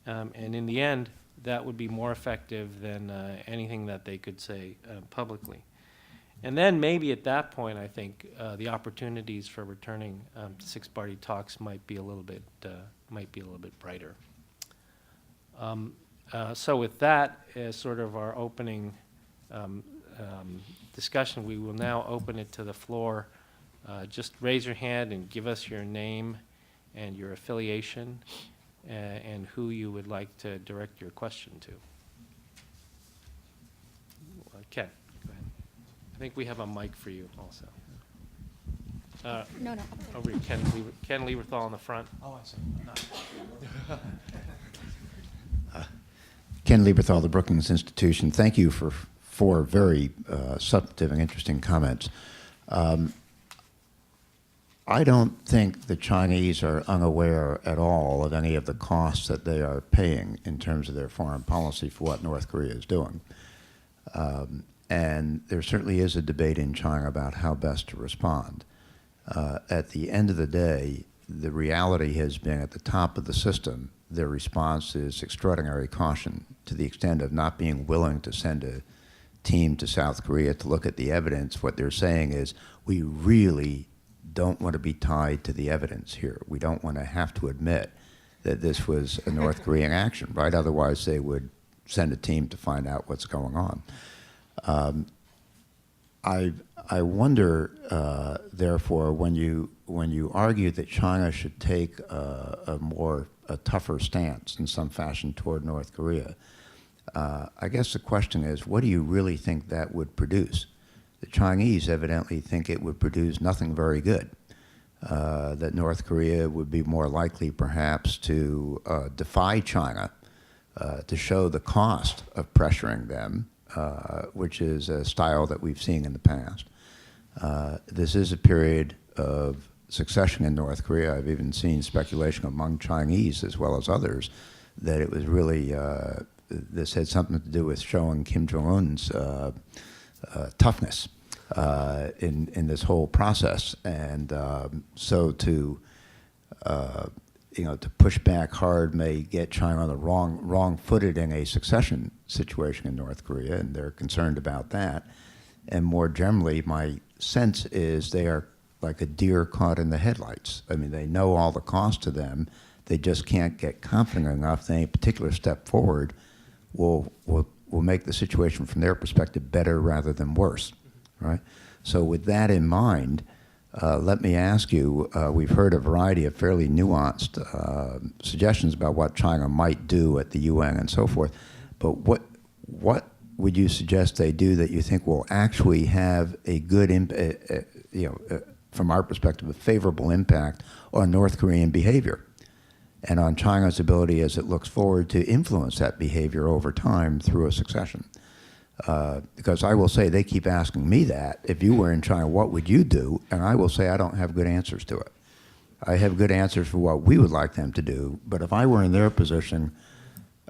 and in the end, that would be more effective than anything that they could say publicly. And then maybe at that point, I think the opportunities for returning to six-party talks might be a little bit brighter. So with that as sort of our opening discussion, we will now open it to the floor. Just raise your hand and give us your name and your affiliation and who you would like to direct your question to. Ken, go ahead. I think we have a mic for you also. No. Over here, Ken Lieberthal in the front. Oh, I see. Ken Lieberthal, the Brookings Institution. Thank you for four very substantive and interesting comments. I don't think the Chinese are unaware at all of any of the costs that they are paying in terms of their foreign policy for what North Korea is doing. And there certainly is a debate in China about how best to respond. At the end of the day, the reality has been at the top of the system, their response is extraordinary caution, to the extent of not being willing to send a team to South Korea to look at the evidence. What they're saying is, we really don't want to be tied to the evidence here. We don't want to have to admit that this was a North Korean action, right? Otherwise, they would send a team to find out what's going on. I wonder, therefore, when you argue that China should take a tougher stance in some fashion toward North Korea, I guess the question is, what do you really think that would produce? The Chinese evidently think it would produce nothing very good, that North Korea would be more likely perhaps to defy China, to show the cost of pressuring them, which is a style that we've seen in the past. This is a period of succession in North Korea. I've even seen speculation among Chinese as well as others that it was really, this had something to do with showing Kim Jong-un's toughness in this whole process. And so to push back hard may get China on the wrong-footed in a succession situation in North Korea, and they're concerned about that. And more generally, my sense is they are like a deer caught in the headlights. I mean, they know all the cost to them. They just can't get confident enough that any particular step forward will make the situation from their perspective better rather than worse, right? So with that in mind, let me ask you, we've heard a variety of fairly nuanced suggestions about what China might do at the UN and so forth, but what would you suggest they do that you think will actually have a good, from our perspective, a favorable impact on North Korean behavior and on China's ability as it looks forward to influence that behavior over time through a succession? Because I will say, they keep asking me that, if you were in China, what would you do? And I will say I don't have good answers to it. I have good answers for what we would like them to do, but if I were in their position,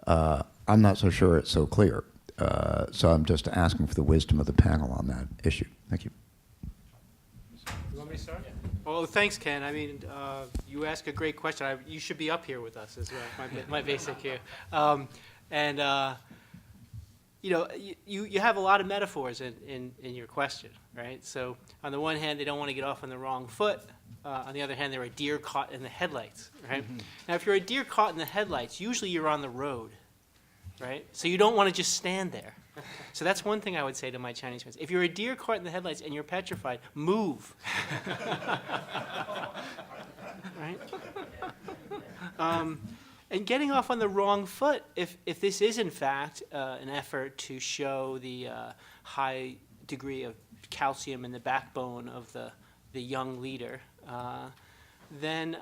I'm not so sure it's so clear. So I'm just asking for the wisdom of the panel on that issue. Thank you. You want me to start? Well, thanks, Ken. I mean, you ask a great question. You should be up here with us, is my basic view. You have a lot of metaphors in your question, right? So on the one hand, they don't want to get off on the wrong foot. On the other hand, they're a deer caught in the headlights, right? Mm-hmm. Now, if you're a deer caught in the headlights, usually you're on the road, right? So you don't want to just stand there. So that's one thing I would say to my Chinese friends. If you're a deer caught in the headlights and you're petrified, move. Right? And getting off on the wrong foot, if this is in fact an effort to show the high degree of calcium in the backbone of the young leader, then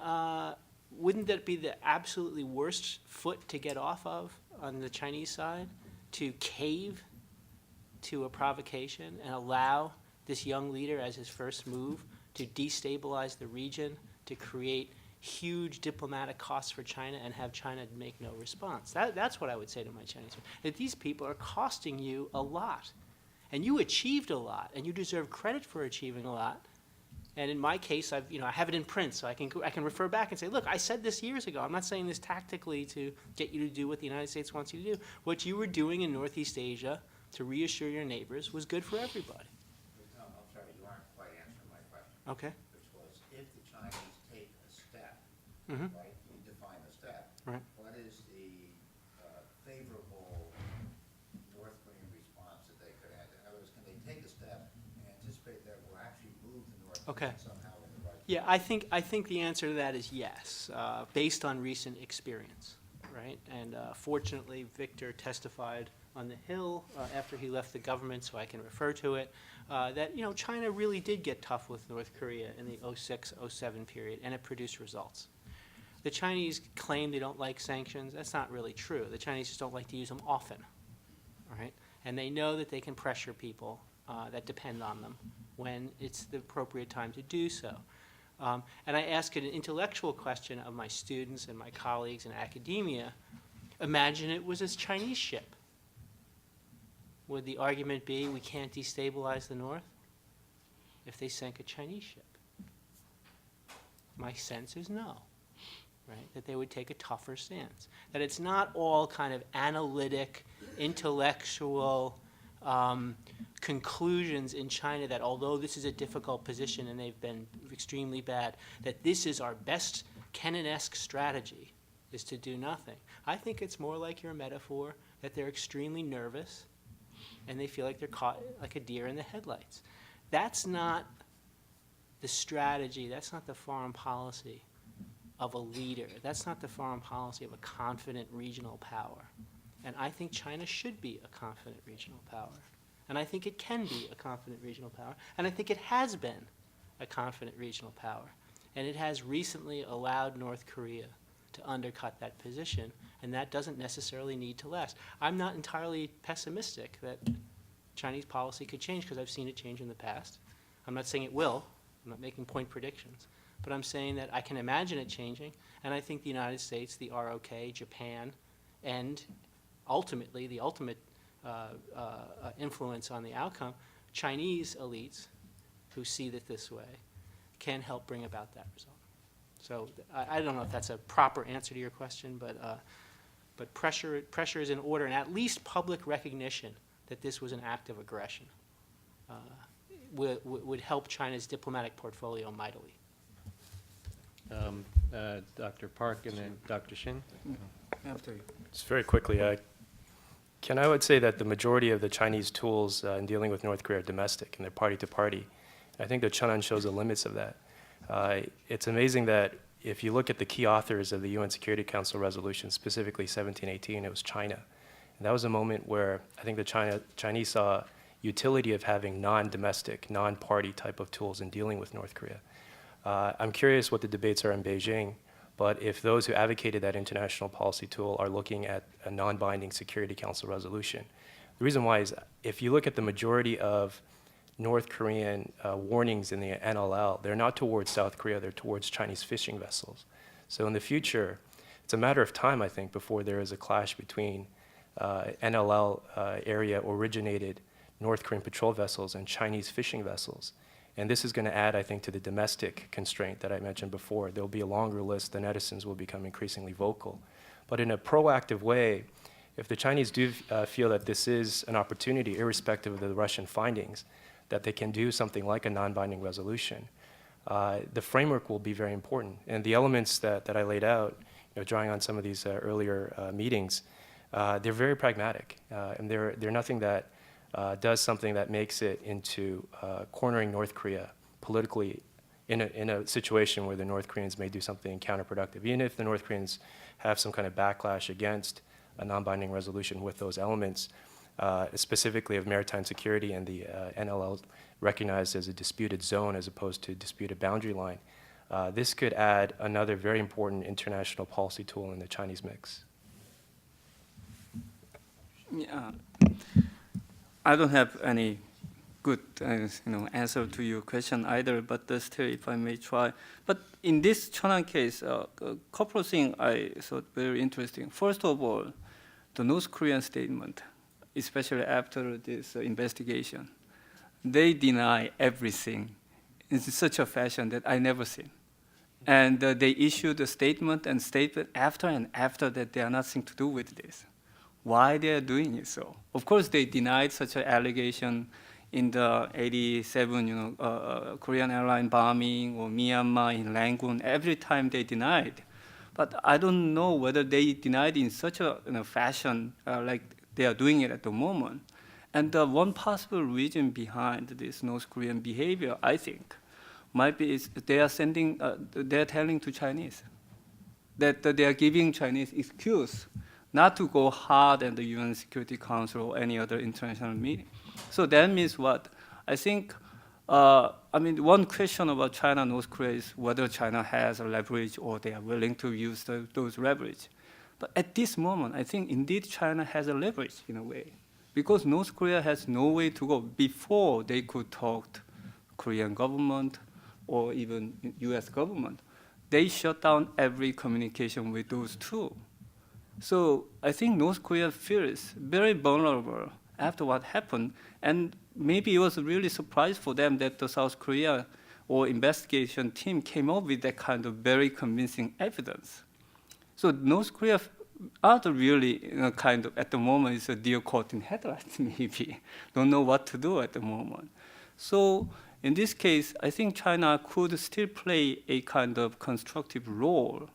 wouldn't that be the absolutely worst foot to get off of on the Chinese side? To cave to a provocation and allow this young leader as his first move to destabilize the region, to create huge diplomatic costs for China and have China make no response. That's what I would say to my Chinese friends. That these people are costing you a lot. And you achieved a lot, and you deserve credit for achieving a lot. And in my case, I have it in print, so I can refer back and say, look, I said this years ago. I'm not saying this tactically to get you to do what the United States wants you to do. What you were doing in Northeast Asia to reassure your neighbors was good for everybody. No, I'm sorry, you aren't quite answering my question. Okay. Which was, if the Chinese take a step, Mhm. right, you define a step. Right. What is the favorable North Korean response that they could have? In other words, can they take a step and anticipate that will actually move the North Okay. Koreans somehow in the right Yeah, I think the answer to that is yes, based on recent experience, right? And fortunately, Victor testified on the Hill after he left the government, so I can refer to it, that China really did get tough with North Korea in the 06-07 period, and it produced results. The Chinese claim they don't like sanctions. That's not really true. The Chinese just don't like to use them often, all right? And they know that they can pressure people that depend on them when it's the appropriate time to do so. And I ask an intellectual question of my students and my colleagues in academia. Imagine it was a Chinese ship. Would the argument be we can't destabilize the North if they sank a Chinese ship? My sense is no, right? That they would take a tougher stance. That it's not all kind of analytic, intellectual conclusions in China that although this is a difficult position and they've been extremely bad, that this is our best Kennan-esque strategy is to do nothing. I think it's more like your metaphor that they're extremely nervous and they feel like they're caught like a deer in the headlights. That's not the strategy, that's not the foreign policy of a leader. That's not the foreign policy of a confident regional power. And I think China should be a confident regional power. And I think it can be a confident regional power. And I think it has been a confident regional power. And it has recently allowed North Korea to undercut that position. And that doesn't necessarily need to last. I'm not entirely pessimistic that Chinese policy could change because I've seen it change in the past. I'm not saying it will. I'm not making point predictions. But I'm saying that I can imagine it changing. And I think the United States, the ROK, Japan, and ultimately the ultimate influence on the outcome, Chinese elites who see it this way can help bring about that result. So I don't know if that's a proper answer to your question, but pressure is in order, and at least public recognition that this was an act of aggression would help China's diplomatic portfolio mightily. Dr. Park and then Dr. Shin. After you. Just very quickly, I would say that the majority of the Chinese tools in dealing with North Korea are domestic and they're party to party. I think the Cheonan shows the limits of that. It's amazing that if you look at the key authors of the UN Security Council resolution, specifically 1718, it was China. And that was a moment where I think the Chinese saw utility of having non-domestic, non-party type of tools in dealing with North Korea. I'm curious what the debates are in Beijing, but if those who advocated that international policy tool are looking at a non-binding Security Council resolution, the reason why is if you look at the majority of North Korean warnings in the NLL, they're not towards South Korea, they're towards Chinese fishing vessels. So in the future, it's a matter of time, I think, before there is a clash between NLL area originated North Korean patrol vessels and Chinese fishing vessels. And this is going to add, I think, to the domestic constraint that I mentioned before. There will be a longer list, the netizens will become increasingly vocal. But in a proactive way, if the Chinese do feel that this is an opportunity, irrespective of the Russian findings, that they can do something like a non-binding resolution, the framework will be very important. And the elements that I laid out, drawing on some of these earlier meetings, they're very pragmatic, and they're nothing that does something that makes it into cornering North Korea politically in a situation where the North Koreans may do something counterproductive. Even if the North Koreans have some kind of backlash against a non-binding resolution with those elements, specifically of maritime security and the NLL recognized as a disputed zone as opposed to disputed boundary line, this could add another very important international policy tool in the Chinese mix. Yeah. I don't have any good answer to your question either, but still, if I may try. But in this Cheonan case, a couple of things I thought very interesting. First of all, the North Korean statement, especially after this investigation, they deny everything in such a fashion that I never seen. And they issued a statement and stated after and after that they are nothing to do with this. Why they are doing it so? Of course, they denied such an allegation in the 87, Korean airline bombing or Myanmar in Rangoon. Every time they denied, but I don't know whether they denied in such a fashion like they are doing it at the moment. And one possible reason behind this North Korean behavior, I think, might be is they are sending, they are telling to Chinese that they are giving Chinese excuse not to go hard at the UN Security Council or any other international meeting. So that means what? I think, one question about China and North Korea is whether China has a leverage or they are willing to use those leverage. But at this moment, I think indeed China has a leverage in a way, because North Korea has no way to go before they could talk to Korean government or even US government. They shut down every communication with those two. So I think North Korea feels very vulnerable after what happened, and maybe it was really a surprise for them that the South Korea or investigation team came up with that kind of very convincing evidence. So North Korea are really kind of, at the moment, it's a deer caught in headlights, maybe. Don't know what to do at the moment. So in this case, I think China could still play a kind of constructive role,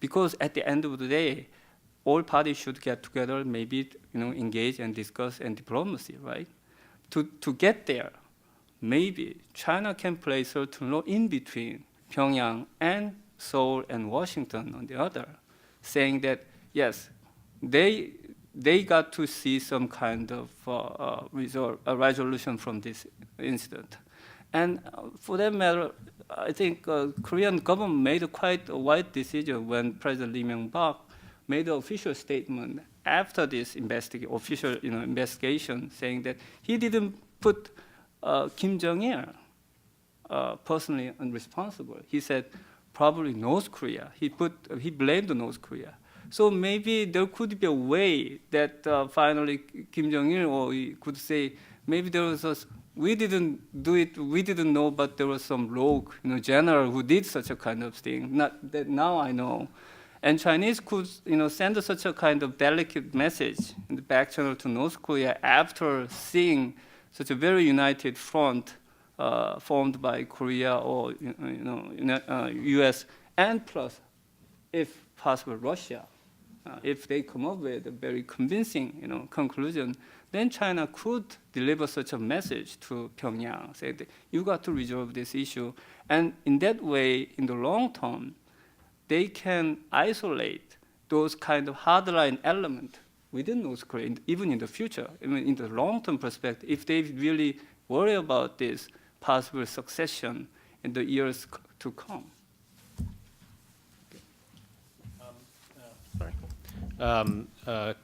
because at the end of the day, all parties should get together, maybe engage and discuss and diplomacy, right? To get there, maybe China can play a certain role in between Pyongyang and Seoul and Washington on the other, saying that yes, they got to see some kind of resolution from this incident, and for that matter, I think Korean government made quite a wide decision when President Lee Myung-bak made an official statement after this official investigation, saying that he didn't put Kim Jong Il personally responsible. He said probably North Korea. He blamed North Korea. So maybe there could be a way that finally Kim Jong Il or he could say maybe there was we didn't do it, we didn't know, but there was some rogue general who did such a kind of thing. Not that now I know. And Chinese could send such a kind of delicate message in the back channel to North Korea after seeing such a very united front formed by Korea or US, and plus, if possible, Russia. If they come up with a very convincing conclusion, then China could deliver such a message to Pyongyang, say that you got to resolve this issue. And in that way, in the long term, they can isolate those kind of hardline elements within North Korea, even in the future. I mean, in the long-term perspective, if they really worry about this possible succession in the years to come.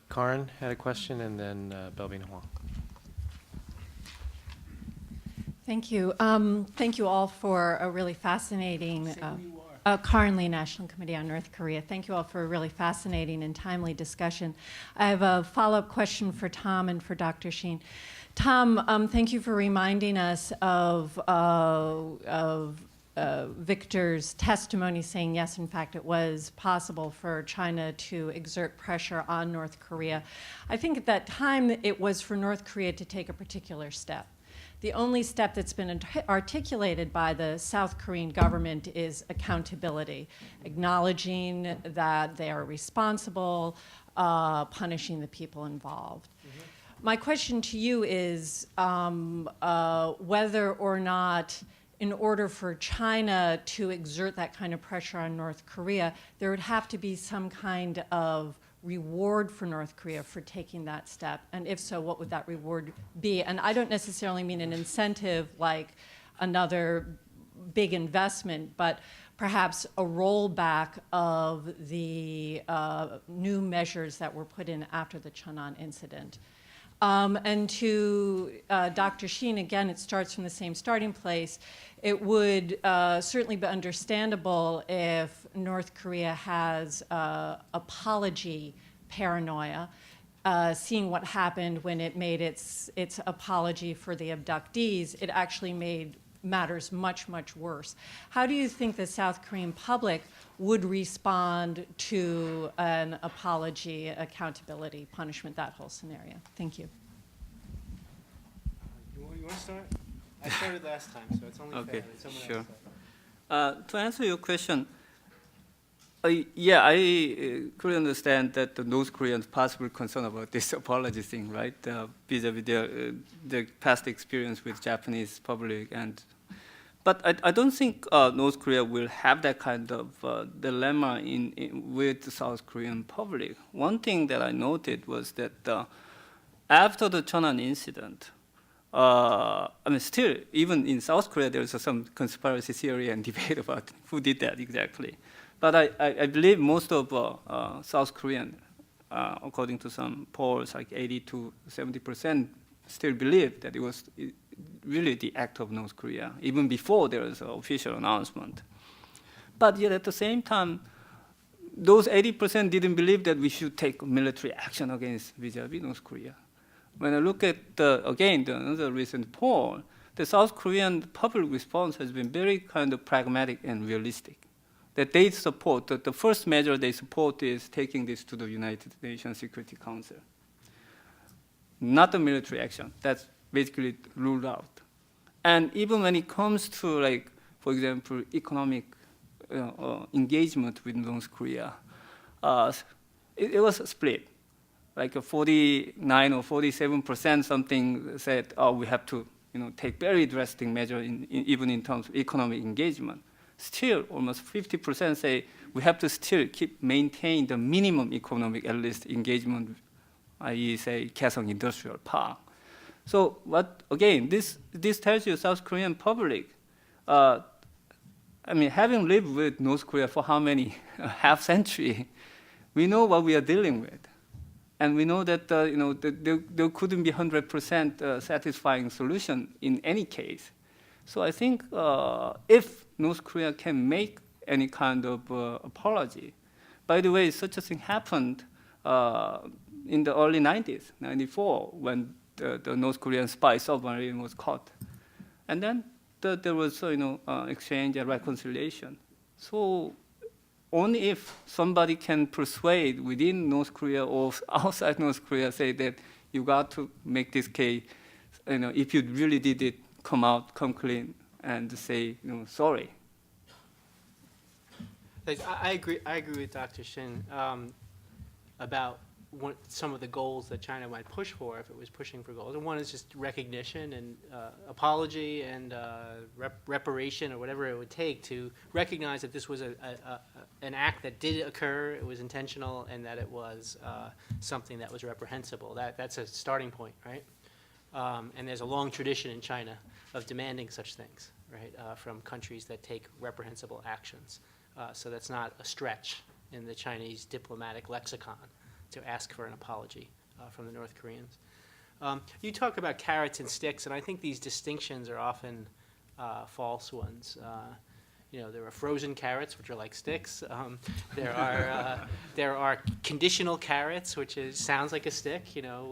Karin had a question, and then Belvin Huang. Thank you. Thank you all for a really fascinating Karin Lee, National Committee on North Korea. Thank you all for a really fascinating and timely discussion. I have a follow-up question for Tom and for Dr. Sheen. Tom, thank you for reminding us of Victor's testimony saying, yes, in fact, it was possible for China to exert pressure on North Korea. I think at that time it was for North Korea to take a particular step. The only step that's been articulated by the South Korean government is accountability, acknowledging that they are responsible, punishing the people involved. My question to you is whether or not, in order for China to exert that kind of pressure on North Korea, there would have to be some kind of reward for North Korea for taking that step. And if so, what would that reward be? And I don't necessarily mean an incentive like another big investment, but perhaps a rollback of the new measures that were put in after the Cheonan incident. And to Dr. Sheen, again, it starts from the same starting place. It would certainly be understandable if North Korea has apology paranoia, seeing what happened when it made its apology for the abductees. It actually made matters much, much worse. How do you think the South Korean public would respond to an apology, accountability, punishment, that whole scenario? Thank you. You want to start? I started last time, so it's only fair that someone sure. else starts. To answer your question, yeah, I clearly understand that the North Koreans possibly concerned about this apology thing, right? Vis-a-vis their past experience with Japanese public, but I don't think North Korea will have that kind of dilemma with the South Korean public. One thing that I noted was that after the Cheonan incident, I mean, still, even in South Korea, there's some conspiracy theory and debate about who did that exactly. But I believe most of South Korean, according to some polls, like 80 to 70%, still believe that it was really the act of North Korea, even before there was an official announcement. But yet at the same time, those 80% didn't believe that we should take military action against vis-a-vis North Korea. When I look at, again, another recent poll, the South Korean public response has been very kind of pragmatic and realistic. That they support, that the first measure they support is taking this to the United Nations Security Council. Not a military action. That's basically ruled out. And even when it comes to, like, for example, economic engagement with North Korea, it was split. Like a 49 or 47% something said, oh, we have to take very drastic measures even in terms of economic engagement. Still, almost 50% say we have to still maintain the minimum economic, at least, engagement, i.e., say, Kaesong Industrial Park. So, again, this tells you South Korean public, I mean, having lived with North Korea for how many, half century, we know what we are dealing with. And we know that there couldn't be 100% satisfying solution in any case. So I think if North Korea can make any kind of apology, by the way, such a thing happened in the early 90s, 94, when the North Korean spy submarine was caught. And then there was exchange and reconciliation. So only if somebody can persuade within North Korea or outside North Korea, say that you got to make this case, if you really did it, come clean and say, sorry. I agree with Dr. Shin about some of the goals that China might push for if it was pushing for goals. And one is just recognition and apology and reparation or whatever it would take to recognize that this was an act that did occur, it was intentional, and that it was something that was reprehensible. That's a starting point, right? And there's a long tradition in China of demanding such things, right, from countries that take reprehensible actions. So that's not a stretch in the Chinese diplomatic lexicon to ask for an apology from the North Koreans. You talk about carrots and sticks, and I think these distinctions are often false ones. There are frozen carrots, which are like sticks. There are conditional carrots, which sounds like a stick.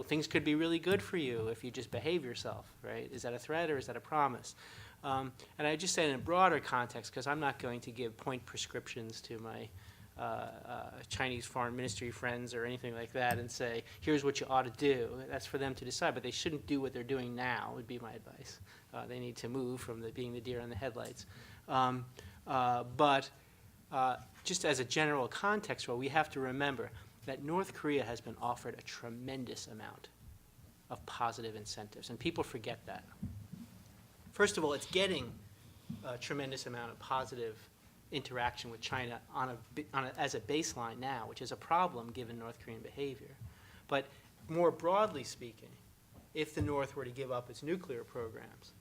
Things could be really good for you if you just behave yourself, right? Is that a threat or is that a promise? And I just say in a broader context, because I'm not going to give point prescriptions to my Chinese foreign ministry friends or anything like that and say, here's what you ought to do. That's for them to decide, but they shouldn't do what they're doing now, would be my advice. They need to move from being the deer in the headlights. But just as a general context, we have to remember, that North Korea has been offered a tremendous amount of positive incentives, and people forget that. First of all, it's getting a tremendous amount of positive interaction with China as a baseline now, which is a problem given North Korean behavior. But more broadly speaking, if the North were to give up its nuclear programs,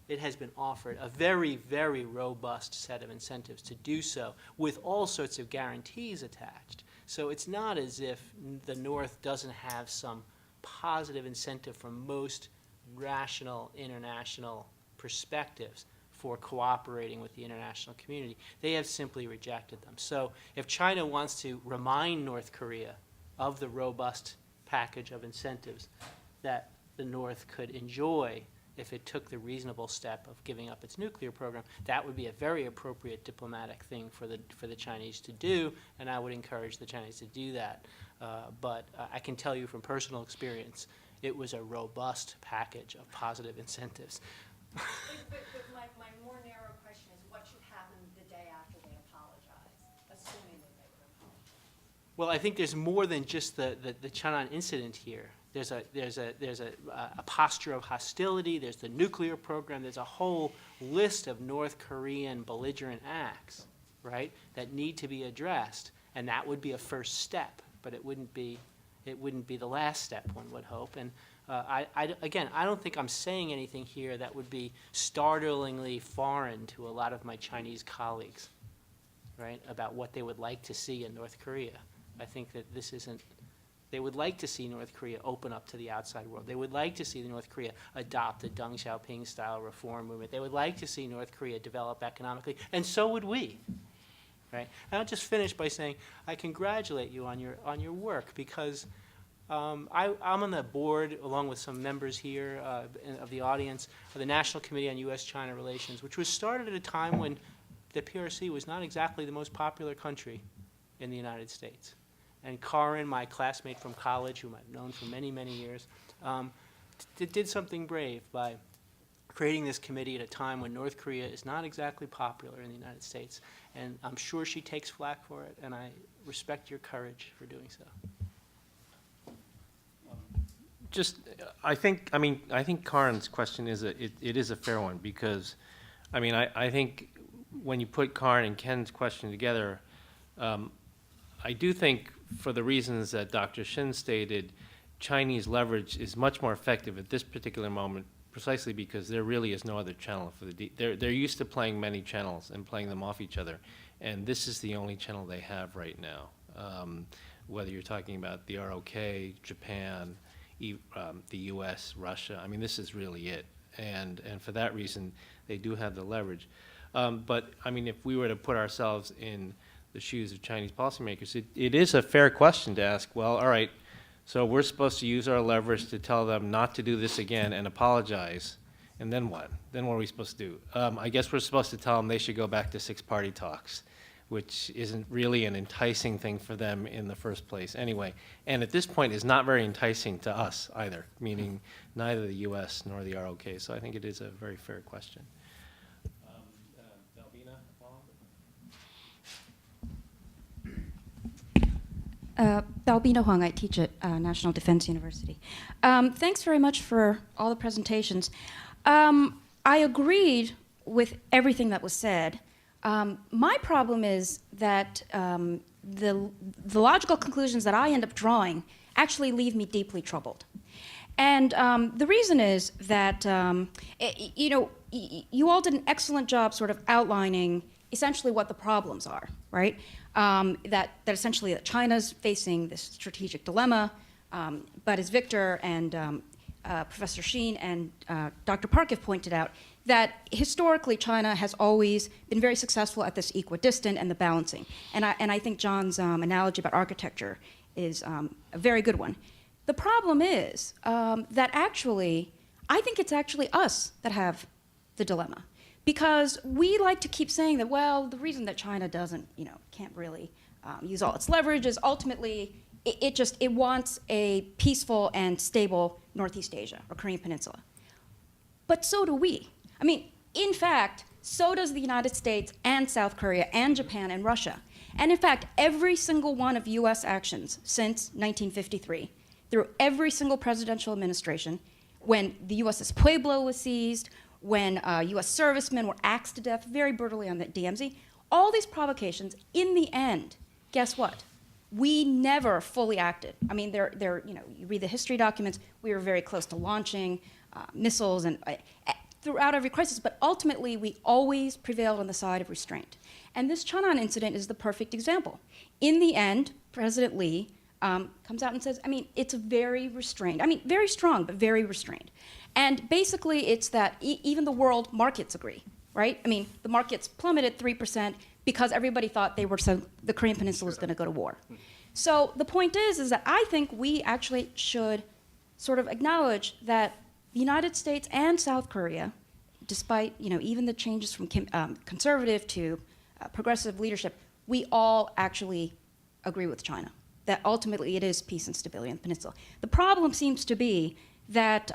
it has been offered a very, very robust set of incentives to do so with all sorts of guarantees attached. So it's not as if the North doesn't have some positive incentive from most rational international perspectives for cooperating with the international community. They have simply rejected them. So if China wants to remind North Korea of the robust package of incentives that the North could enjoy if it took the reasonable step of giving up its nuclear program, that would be a very appropriate diplomatic thing for the Chinese to do, and I would encourage the Chinese to do that. But I can tell you from personal experience, it was a robust package of positive incentives. But my more narrow question is, what should happen the day after they apologize, assuming that they would apologize? Well, I think there's more than just the Cheonan incident here. There's a posture of hostility. There's the nuclear program. There's a whole list of North Korean belligerent acts, right, that need to be addressed, and that would be a first step. But it wouldn't be the last step, one would hope. And again, I don't think I'm saying anything here that would be startlingly foreign to a lot of my Chinese colleagues, right, about what they would like to see in North Korea. I think that this isn't. They would like to see North Korea open up to the outside world. They would like to see North Korea adopt a Deng Xiaoping-style reform movement. They would like to see North Korea develop economically, and so would we. Right? And I'll just finish by saying I congratulate you on your work, because I'm on the board, along with some members here of the audience, of the National Committee on U.S.-China Relations, which was started at a time when the PRC was not exactly the most popular country in the United States. And Karin, my classmate from college, whom I've known for many, many years, did something brave by creating this committee at a time when North Korea is not exactly popular in the United States. And I'm sure she takes flack for it, and I respect your courage for doing so. I think Karin's question is it is a fair one, because, I think when you put Karin and Ken's question together, I do think, for the reasons that Dr. Shin stated, Chinese leverage is much more effective at this particular moment, precisely because there really is no other channel for they're used to playing many channels and playing them off each other, and this is the only channel they have right now. Whether you're talking about the ROK, Japan, the U.S., Russia, this is really it, and for that reason, they do have the leverage. But if we were to put ourselves in the shoes of Chinese policymakers, it is a fair question to ask, well, all right, so we're supposed to use our leverage to tell them not to do this again and apologize, and then what? Then what are we supposed to do? I guess we're supposed to tell them they should go back to six-party talks, which isn't really an enticing thing for them in the first place anyway. And at this point, is not very enticing to us either, meaning neither the U.S. nor the ROK. So I think it is a very fair question. Balbina Huang, I teach at National Defense University. Thanks very much for all the presentations. I agreed with everything that was said. My problem is that the logical conclusions that I end up drawing actually leave me deeply troubled. And the reason is that, you all did an excellent job sort of outlining essentially what the problems are, right? That essentially that China's facing this strategic dilemma, but as Victor and Professor Sheen and Dr. Park have pointed out, that historically China has always been very successful at this equidistant and the balancing. And I think John's analogy about architecture is a very good one. The problem is that actually, I think it's actually us that have the dilemma. Because we like to keep saying that, well, the reason that China doesn't, can't really use all its leverage is ultimately it wants a peaceful and stable Northeast Asia or Korean Peninsula. But so do we. In fact, so does the United States and South Korea and Japan and Russia. And in fact, every single one of US actions since 1953, through every single presidential administration, when the USS Pueblo was seized, when US servicemen were axed to death very brutally on the DMZ, all these provocations, in the end, guess what? We never fully acted. I mean, you read the history documents, we were very close to launching missiles and throughout every crisis, but ultimately we always prevailed on the side of restraint. And this Cheonan incident is the perfect example. In the end, President Lee comes out and says, I mean, it's very restrained. I mean, very strong, but very restrained. And basically it's that even the world markets agree, right? I mean, the markets plummeted 3% because everybody thought the Korean Peninsula was going to go to war. So the point is that I think we actually should sort of acknowledge that the United States and South Korea, despite even the changes from conservative to progressive leadership, we all actually agree with China that ultimately it is peace and stability in the peninsula. The problem seems to be that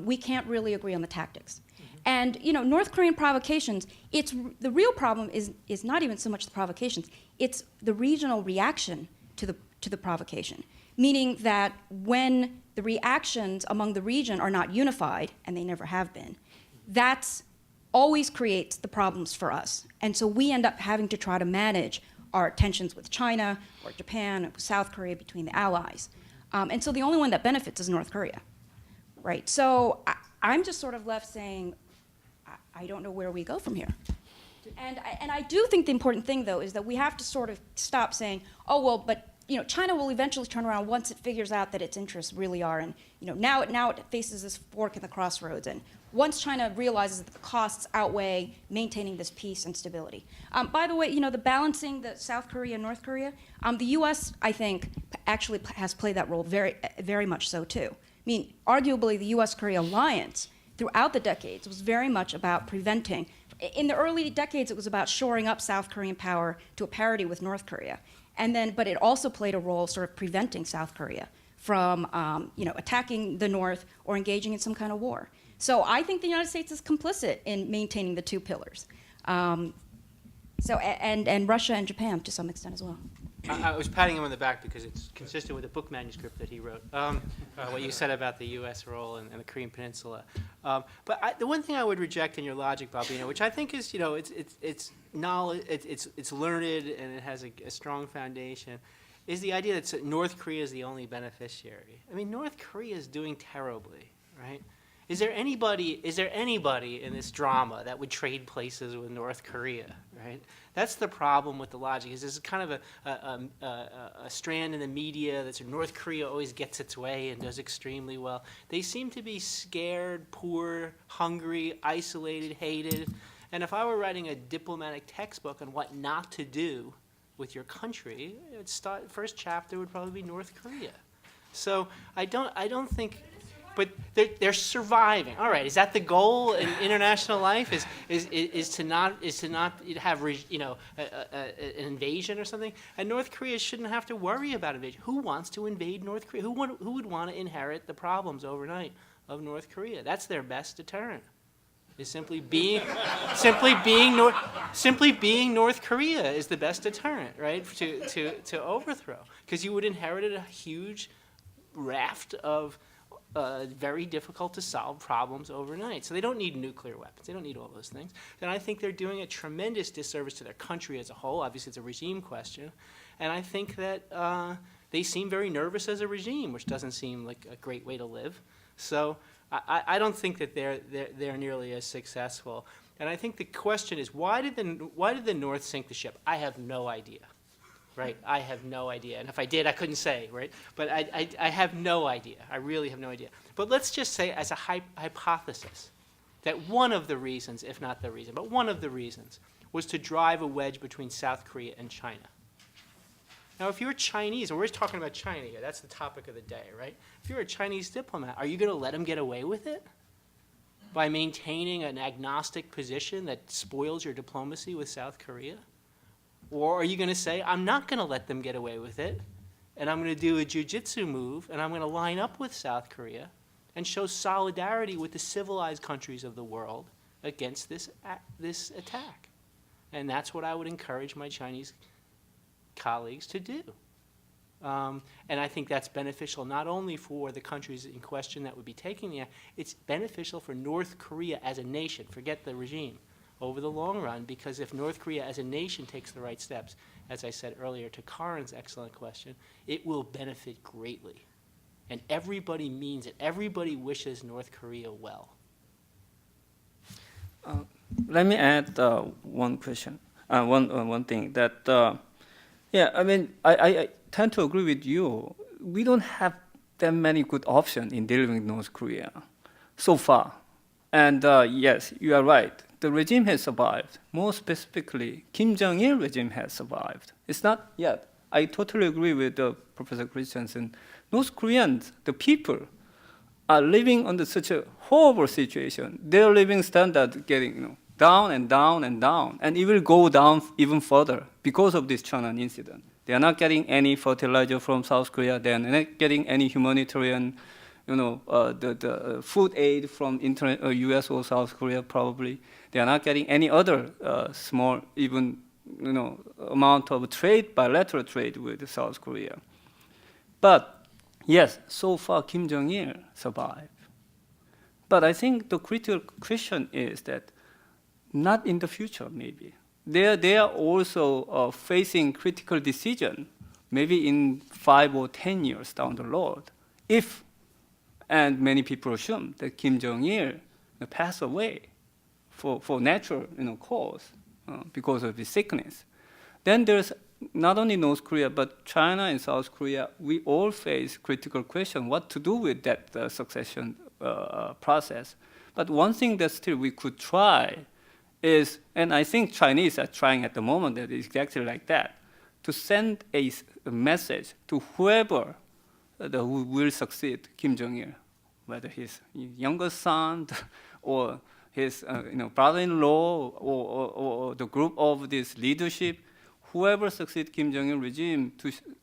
we can't really agree on the tactics. And North Korean provocations, the real problem is not even so much the provocations, it's the regional reaction to the provocation. Meaning that when the reactions among the region are not unified, and they never have been, that's always creates the problems for us. And so we end up having to try to manage our tensions with China or Japan or South Korea between the allies. And so the only one that benefits is North Korea, right? So I'm just sort of left saying, I don't know where we go from here. And I do think the important thing, though, is that we have to sort of stop saying, oh, well, but China will eventually turn around once it figures out that its interests really are, and now it faces this fork in the crossroads, and once China realizes that the costs outweigh maintaining this peace and stability. By the way, the balancing the South Korea and North Korea, the U.S. I think actually has played that role very, very much so too. I mean, arguably the U.S.-Korea alliance throughout the decades was very much about preventing. In the early decades, it was about shoring up South Korean power to a parity with North Korea. But it also played a role sort of preventing South Korea from attacking the North or engaging in some kind of war. So I think the United States is complicit in maintaining the two pillars. And Russia and Japan to some extent as well. I was patting him on the back because it's consistent with the book manuscript that he wrote, what you said about the U.S. role and the Korean Peninsula. But the one thing I would reject in your logic, Bob, which I think is, it's knowledge, it's learned and it has a strong foundation, is the idea that North Korea is the only beneficiary. I mean, North Korea is doing terribly, right? Is there anybody in this drama that would trade places with North Korea, right? That's the problem with the logic. Is this kind of a strand in the media that North Korea always gets its way and does extremely well. They seem to be scared, poor, hungry, isolated, hated. And if I were writing a diplomatic textbook on what not to do with your country, first chapter would probably be North Korea. So I don't think. But they're surviving. All right, is that the goal in international life? Is to not have an invasion or something? And North Korea shouldn't have to worry about invasion. Who wants to invade North Korea? Who would want to inherit the problems overnight of North Korea? That's their best deterrent. Is simply being North Korea is the best deterrent, right? To overthrow, because you would inherit a huge raft of very difficult to solve problems overnight. So they don't need nuclear weapons. They don't need all those things. And I think they're doing a tremendous disservice to their country as a whole. Obviously, it's a regime question. And I think that they seem very nervous as a regime, which doesn't seem like a great way to live. So I don't think that they're nearly as successful. And I think the question is, why did the North sink the ship? I have no idea. Right, I have no idea, and if I did, I couldn't say, right? But I have no idea. I really have no idea. But let's just say, as a hypothesis, that one of the reasons, if not the reason, but one of the reasons, was to drive a wedge between South Korea and China. Now, if you're Chinese, and we're talking about China here, that's the topic of the day, right? If you're a Chinese diplomat, are you going to let them get away with it by maintaining an agnostic position that spoils your diplomacy with South Korea? Or are you going to say, I'm not going to let them get away with it, and I'm going to do a jiu-jitsu move, and I'm going to line up with South Korea and show solidarity with the civilized countries of the world against this attack? And that's what I would encourage my Chinese colleagues to do. And I think that's beneficial not only for the countries in question that would be taking the act, it's beneficial for North Korea as a nation, forget the regime, over the long run, because if North Korea as a nation takes the right steps, as I said earlier to Karin's excellent question, it will benefit greatly. And everybody means it. Everybody wishes North Korea well. Let me add one question, one thing that, yeah, I mean, I tend to agree with you. We don't have that many good options in dealing with North Korea so far. And yes, you are right. The regime has survived. More specifically, Kim Jong Il regime has survived. It's not yet. I totally agree with Professor Christensen. North Koreans, the people, are living under such a horrible situation. Their living standard getting down and down and down, and it will go down even further because of this Cheonan incident. They are not getting any fertilizer from South Korea. They are not getting any humanitarian, the food aid from U.S. or South Korea probably. They are not getting any other small, even amount of trade, bilateral trade with South Korea. But yes, so far Kim Jong Il survived. But I think the critical question is that not in the future, maybe. They are also facing critical decision, maybe in 5 or 10 years down the road, if, and many people assume that Kim Jong Il passed away for natural cause because of his sickness. Then there's not only North Korea, but China and South Korea. We all face critical question what to do with that succession process. But one thing that still we could try is, and I think Chinese are trying at the moment that is exactly like that, to send a message to whoever who will succeed Kim Jong Il, whether his younger son or his brother-in-law or the group of this leadership, whoever succeeds Kim Jong Il regime,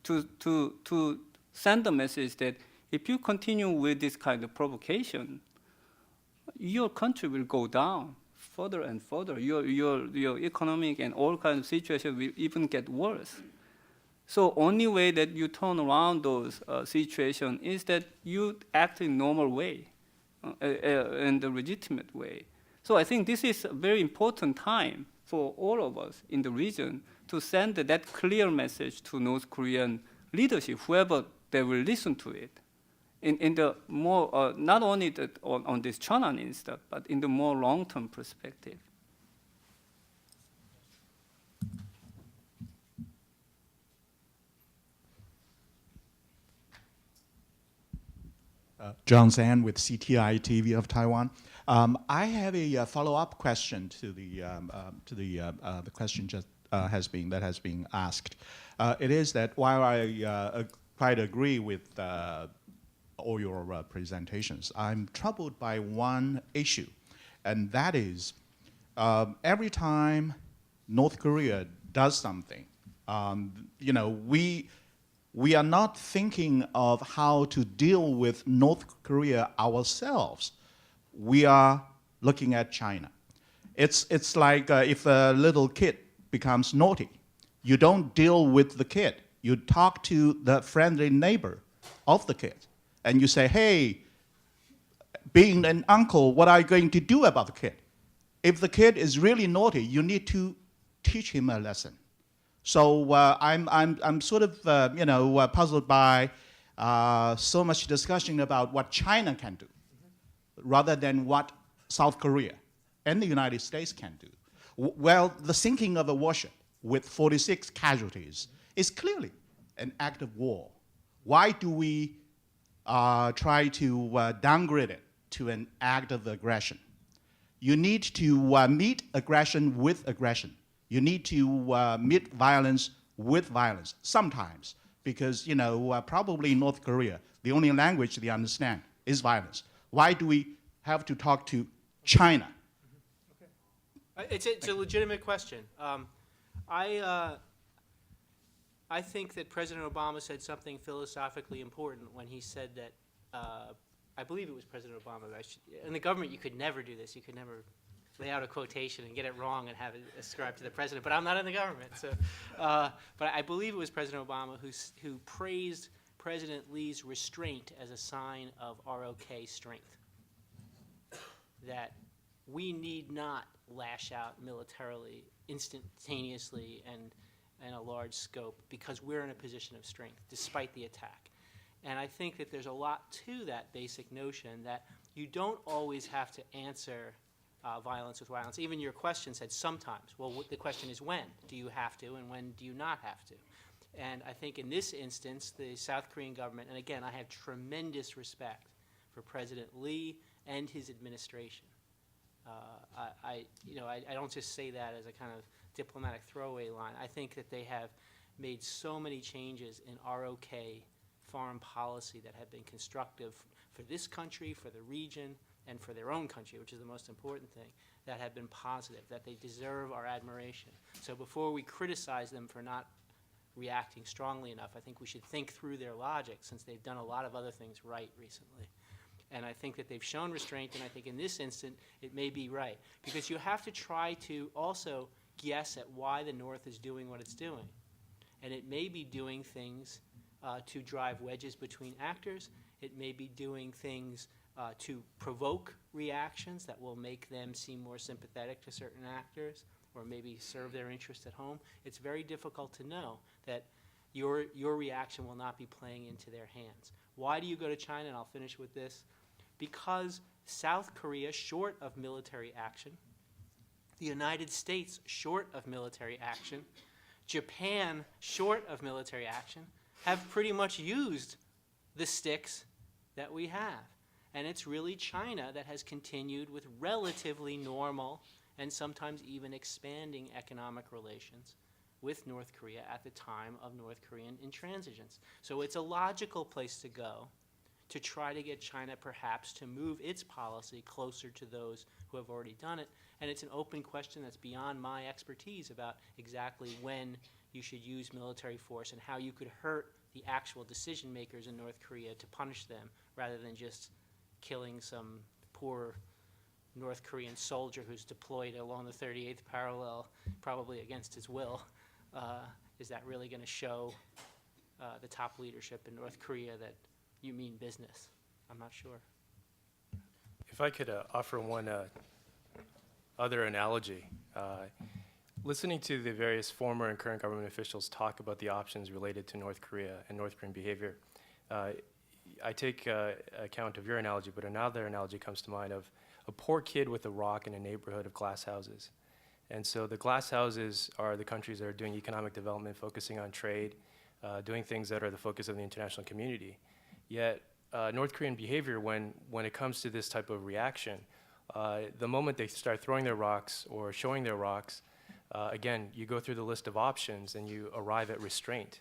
to send a message that if you continue with this kind of provocation, your country will go down further and further. Your economic and all kinds of situations will even get worse. So only way that you turn around those situations is that you act in normal way, in the legitimate way. So I think this is a very important time for all of us in the region to send that clear message to North Korean leadership, whoever they will listen to it. In the more, not only on this Cheonan instance, but in the more long-term perspective. John Zan with CTI TV of Taiwan. I have a follow-up question to the question just has been asked. It is that while I quite agree with all your presentations, I'm troubled by one issue, and that is every time North Korea does something, we are not thinking of how to deal with North Korea ourselves. We are looking at China. It's like if a little kid becomes naughty, you don't deal with the kid. You talk to the friendly neighbor of the kid, and you say, hey, being an uncle, what are you going to do about the kid? If the kid is really naughty, you need to teach him a lesson. So I'm sort of puzzled by so much discussion about what China can do, rather than what South Korea and the United States can do. Well, the sinking of a warship with 46 casualties is clearly an act of war. Why do we try to downgrade it to an act of aggression? You need to meet aggression with aggression. You need to meet violence with violence sometimes, because probably in North Korea, the only language they understand is violence. Why do we have to talk to China? Okay. It's a legitimate question. I think that President Obama said something philosophically important when he said that, I believe it was President Obama, in the government you could never do this, you could never lay out a quotation and get it wrong and have it ascribed to the president, but I'm not in the government. So, but I believe it was President Obama who praised President Lee's restraint as a sign of ROK strength. That we need not lash out militarily, instantaneously, and in a large scope because we're in a position of strength despite the attack. And I think that there's a lot to that basic notion that you don't always have to answer violence with violence. Even your question said sometimes. Well, the question is when do you have to and when do you not have to? And I think in this instance, the South Korean government, and again, I have tremendous respect for President Lee and his administration. I don't just say that as a kind of diplomatic throwaway line. I think that they have made so many changes in ROK foreign policy that have been constructive for this country, for the region, and for their own country, which is the most important thing, that have been positive, that they deserve our admiration. So before we criticize them for not reacting strongly enough, I think we should think through their logic since they've done a lot of other things right recently. And I think that they've shown restraint, and I think in this instant it may be right. Because you have to try to also guess at why the North is doing what it's doing. And it may be doing things to drive wedges between actors. It may be doing things to provoke reactions that will make them seem more sympathetic to certain actors or maybe serve their interest at home. It's very difficult to know that your reaction will not be playing into their hands. Why do you go to China? And I'll finish with this. Because South Korea, short of military action, the United States, short of military action, Japan, short of military action, have pretty much used the sticks that we have. And it's really China that has continued with relatively normal and sometimes even expanding economic relations with North Korea at the time of North Korean intransigence. So it's a logical place to go to try to get China perhaps to move its policy closer to those who have already done it. And it's an open question that's beyond my expertise about exactly when you should use military force and how you could hurt the actual decision makers in North Korea to punish them rather than just killing some poor North Korean soldier who's deployed along the 38th parallel, probably against his will. Is that really going to show the top leadership in North Korea that you mean business? I'm not sure. If I could offer one other analogy. Listening to the various former and current government officials talk about the options related to North Korea and North Korean behavior, I take account of your analogy, but another analogy comes to mind of a poor kid with a rock in a neighborhood of glass houses. And so the glass houses are the countries that are doing economic development, focusing on trade, doing things that are the focus of the international community. Yet North Korean behavior, when it comes to this type of reaction, the moment they start throwing their rocks or showing their rocks, again, you go through the list of options and you arrive at restraint.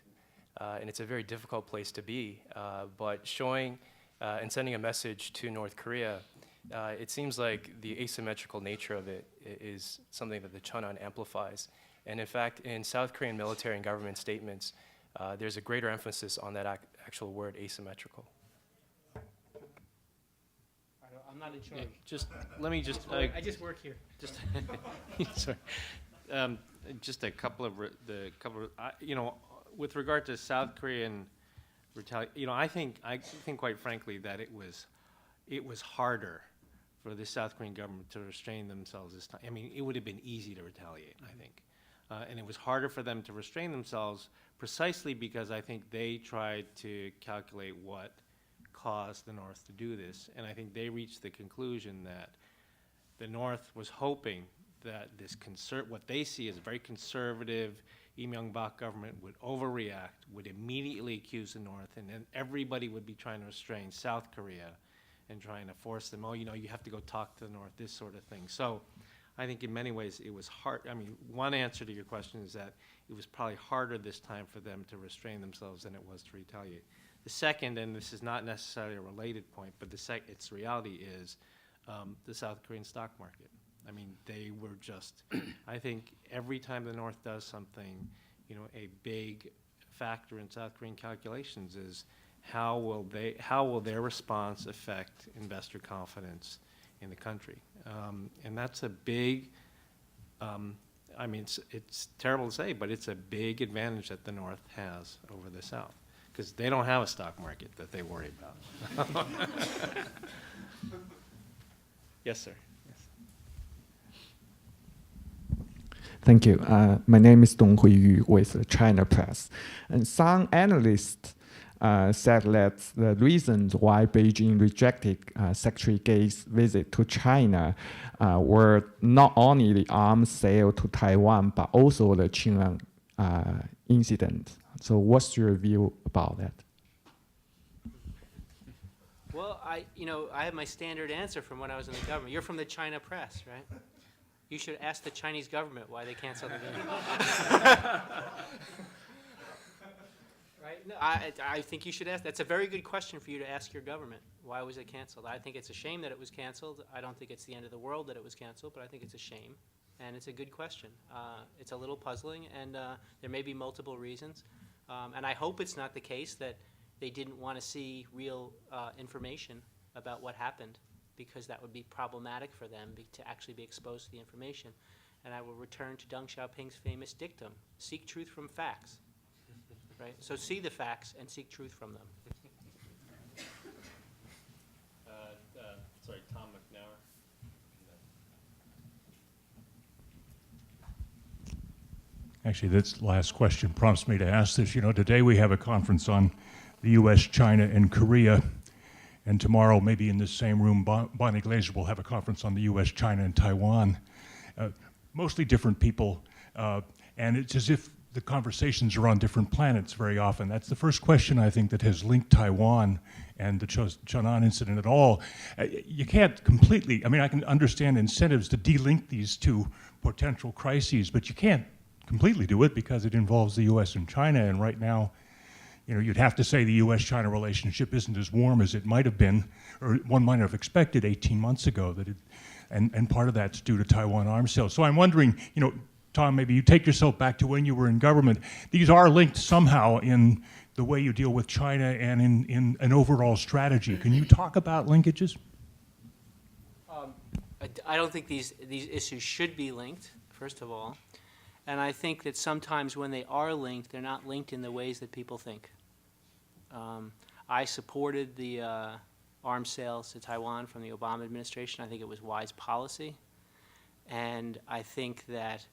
And it's a very difficult place to be. But showing and sending a message to North Korea, it seems like the asymmetrical nature of it is something that the Cheonan amplifies. And in fact, in South Korean military and government statements, there's a greater emphasis on that actual word, asymmetrical. I'm not in charge. Let me just. I just work here. Just, sorry. Just a couple of with regard to South Korean retaliation. I think quite frankly that it was harder for the South Korean government to restrain themselves this time. I mean, it would have been easy to retaliate, I think, and it was harder for them to restrain themselves precisely because I think they tried to calculate what caused the North to do this, and I think they reached the conclusion that the North was hoping that this what they see as a very conservative Lee Myung-bak government would overreact, would immediately accuse the North, and then everybody would be trying to restrain South Korea and trying to force them, you have to go talk to the North, this sort of thing. So I think in many ways it was hard. I mean, one answer to your question is that it was probably harder this time for them to restrain themselves than it was to retaliate. The second, and this is not necessarily a related point, but its reality is the South Korean stock market. I mean, they were just, I think every time the North does something, a big factor in South Korean calculations is how will their response affect investor confidence in the country. And that's a big, I mean, it's terrible to say, but it's a big advantage that the North has over the South, because they don't have a stock market that they worry about. Yes, sir. Yes. Thank you. My name is Dong Hui Yu with the China Press. And some analysts said that the reasons why Beijing rejected Secretary Gay's visit to China were not only the arms sale to Taiwan, but also the Cheonan incident. So what's your view about that? Well, I have my standard answer from when I was in the government. You're from the China Press, right? You should ask the Chinese government why they canceled the visit. Right? No, I think you should ask. That's a very good question for you to ask your government. Why was it canceled? I think it's a shame that it was canceled. I don't think it's the end of the world that it was canceled, but I think it's a shame. And it's a good question. It's a little puzzling, and there may be multiple reasons. And I hope it's not the case that they didn't want to see real information about what happened, because that would be problematic for them to actually be exposed to the information. And I will return to Deng Xiaoping's famous dictum: seek truth from facts. Right? So see the facts and seek truth from them. Sorry, Tom McNauer. Actually, this last question prompts me to ask this. You know, today we have a conference on the U.S., China, and Korea. And tomorrow, maybe in this same room, Bonnie Glaser will have a conference on the U.S., China, and Taiwan. Mostly different people. And it's as if the conversations are on different planets very often. That's the first question, I think, that has linked Taiwan and the Cheonan incident at all. You can't completely, I mean, I can understand incentives to delink these two potential crises, but you can't completely do it because it involves the U.S. and China. And right now, you know, you'd have to say the U.S.-China relationship isn't as warm as it might have been, or one might have expected 18 months ago. And part of that's due to Taiwan arms sales. So I'm wondering, you know, Tom, maybe you take yourself back to when you were in government. These are linked somehow in the way you deal with China and in an overall strategy. Can you talk about linkages? I don't think these issues should be linked, first of all. And I think that sometimes when they are linked, they're not linked in the ways that people think. I supported the arms sales to Taiwan from the Obama administration. I think it was wise policy. And I think that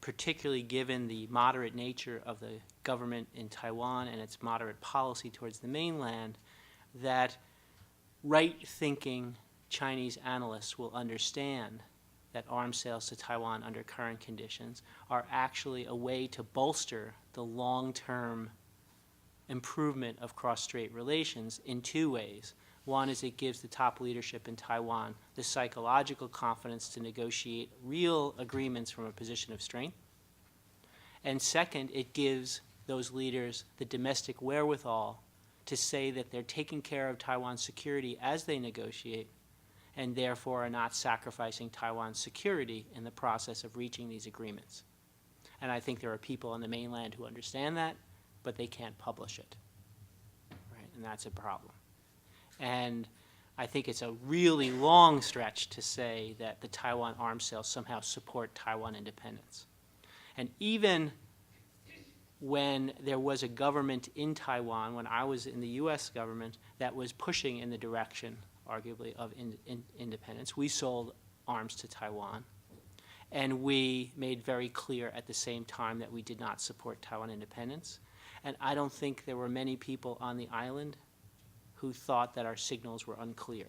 particularly given the moderate nature of the government in Taiwan and its moderate policy towards the mainland, that right-thinking Chinese analysts will understand that arms sales to Taiwan under current conditions are actually a way to bolster the long-term improvement of cross-strait relations in two ways. One is it gives the top leadership in Taiwan the psychological confidence to negotiate real agreements from a position of strength. And second, it gives those leaders the domestic wherewithal to say that they're taking care of Taiwan's security as they negotiate, and therefore are not sacrificing Taiwan's security in the process of reaching these agreements. And I think there are people on the mainland who understand that, but they can't publish it. Right? And that's a problem. And I think it's a really long stretch to say that the Taiwan arms sales somehow support Taiwan independence. And even when there was a government in Taiwan, when I was in the US government, that was pushing in the direction, arguably, of independence, we sold arms to Taiwan. And we made very clear at the same time that we did not support Taiwan independence. And I don't think there were many people on the island who thought that our signals were unclear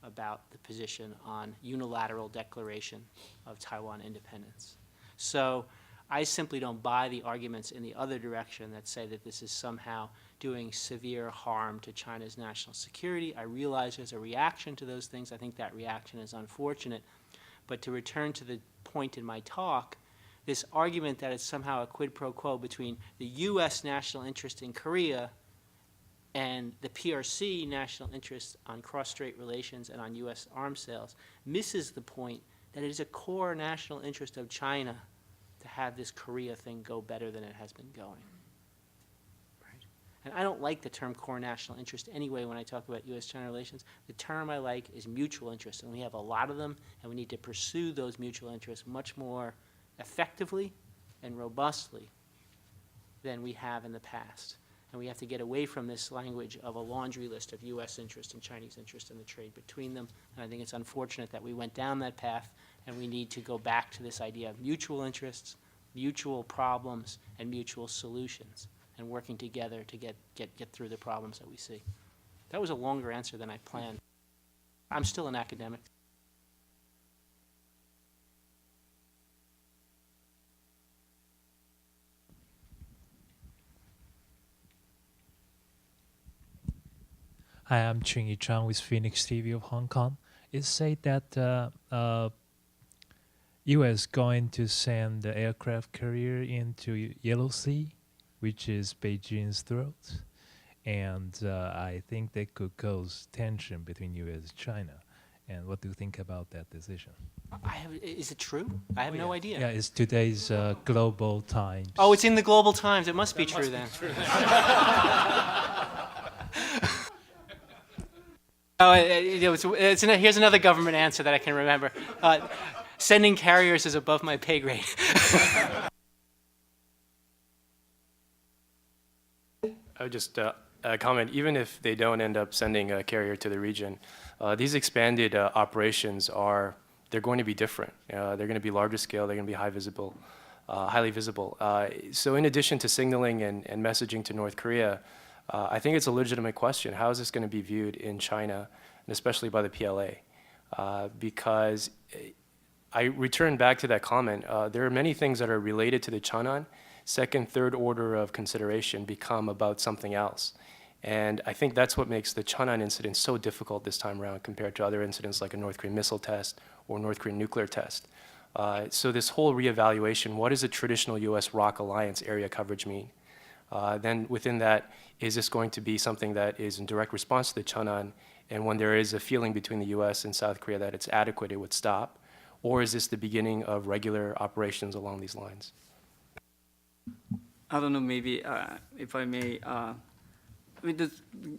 about the position on unilateral declaration of Taiwan independence. So I simply don't buy the arguments in the other direction that say that this is somehow doing severe harm to China's national security. I realize there's a reaction to those things. I think that reaction is unfortunate. But to return to the point in my talk, this argument that it's somehow a quid pro quo between the U.S. national interest in Korea and the PRC national interest on cross-strait relations and on U.S. arms sales misses the point that it is a core national interest of China to have this Korea thing go better than it has been going. Right? And I don't like the term core national interest anyway when I talk about U.S.-China relations. The term I like is mutual interest, and we have a lot of them, and we need to pursue those mutual interests much more effectively and robustly than we have in the past. And we have to get away from this language of a laundry list of U.S. interest and Chinese interest in the trade between them. And I think it's unfortunate that we went down that path, and we need to go back to this idea of mutual interests, mutual problems, and mutual solutions, and working together to get through the problems that we see. That was a longer answer than I planned. I'm still an academic. Hi, I'm Ching-Yi Zhang with Phoenix TV of Hong Kong. It's said that U.S. going to send the aircraft carrier into Yellow Sea, which is Beijing's throat, and I think that could cause tension between U.S. and China. And what do you think about that decision? Is it true? I have no idea. Yeah, it's today's Global Times. Oh, it's in the Global Times. It must be true then. Oh, here's another government answer that I can remember. Sending carriers is above my pay grade. I would just comment, even if they don't end up sending a carrier to the region, these expanded operations they're going to be different. They're going to be larger scale, they're going to be highly visible. So in addition to signaling and messaging to North Korea, I think it's a legitimate question. How is this going to be viewed in China, and especially by the PLA? Because I return back to that comment. There are many things that are related to the Cheonan. Second, third order of consideration become about something else. And I think that's what makes the Cheonan incident so difficult this time around compared to other incidents like a North Korean missile test or North Korean nuclear test. So this whole reevaluation, what does a traditional U.S. ROC alliance area coverage mean? Then within that, is this going to be something that is in direct response to the Cheonan, and when there is a feeling between the U.S. and South Korea that it's adequate, it would stop? Or is this the beginning of regular operations along these lines? I don't know, maybe if I may, I mean,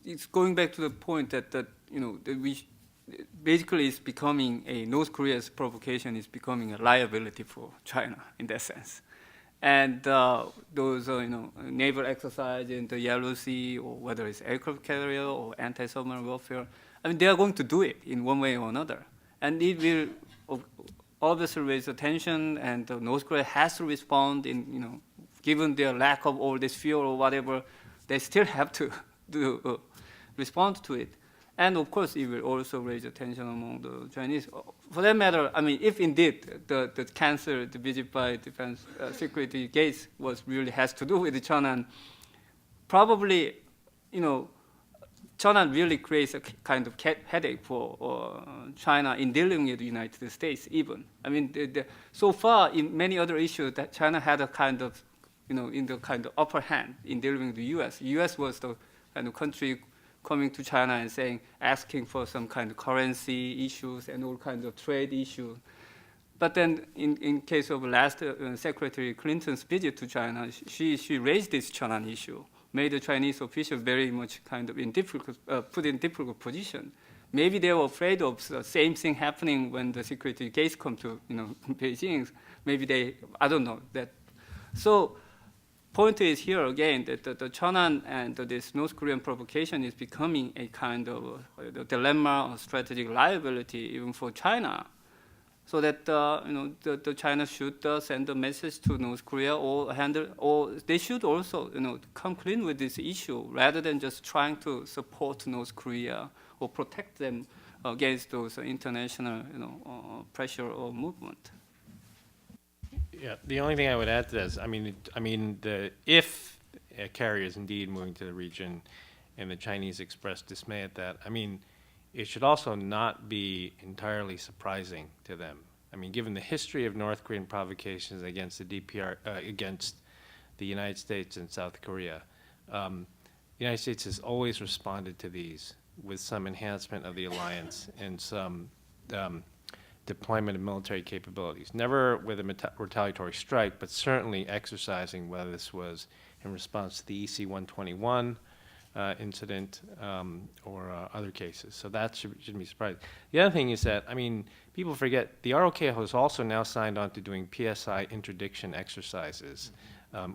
it's going back to the point that that we basically it's becoming North Korea's provocation is becoming a liability for China in that sense. And those naval exercise in the Yellow Sea, or whether it's aircraft carrier or anti-submarine warfare, I mean, they are going to do it in one way or another. And it will obviously raise attention, and North Korea has to respond in, given their lack of all this fuel or whatever, they still have to respond to it. And of course, it will also raise attention among the Chinese. For that matter, I mean, if indeed the cancer, the visit by defense security gates has to do with the Cheonan, probably, Cheonan really creates a kind of headache for China in dealing with the United States even. I mean, so far in many other issues that China had a kind of, in the kind of upper hand in dealing with the U.S. The U.S. was the kind of country coming to China and asking for some kind of currency issues and all kinds of trade issues. But then in case of last Secretary Clinton's visit to China, she raised this Cheonan issue, made the Chinese officials very much kind of put in difficult position. Maybe they were afraid of the same thing happening when the security gates come to Beijing. Maybe I don't know that. So point is here again that the Cheonan and this North Korean provocation is becoming a kind of dilemma or strategic liability even for China. So that the China should send a message to North Korea or they should also come clean with this issue rather than just trying to support North Korea or protect them against those international pressure or movement. Yeah, the only thing I would add to this, if a carrier is indeed moving to the region and the Chinese express dismay at that, it should also not be entirely surprising to them. Given the history of North Korean provocations against the DPR, against the United States and South Korea, the United States has always responded to these with some enhancement of the alliance and some deployment of military capabilities. Never with a retaliatory strike, but certainly exercising, whether this was in response to the EC-121 incident or other cases. So that shouldn't be surprising. The other thing is that, I mean, people forget the ROK has also now signed on to doing PSI interdiction exercises,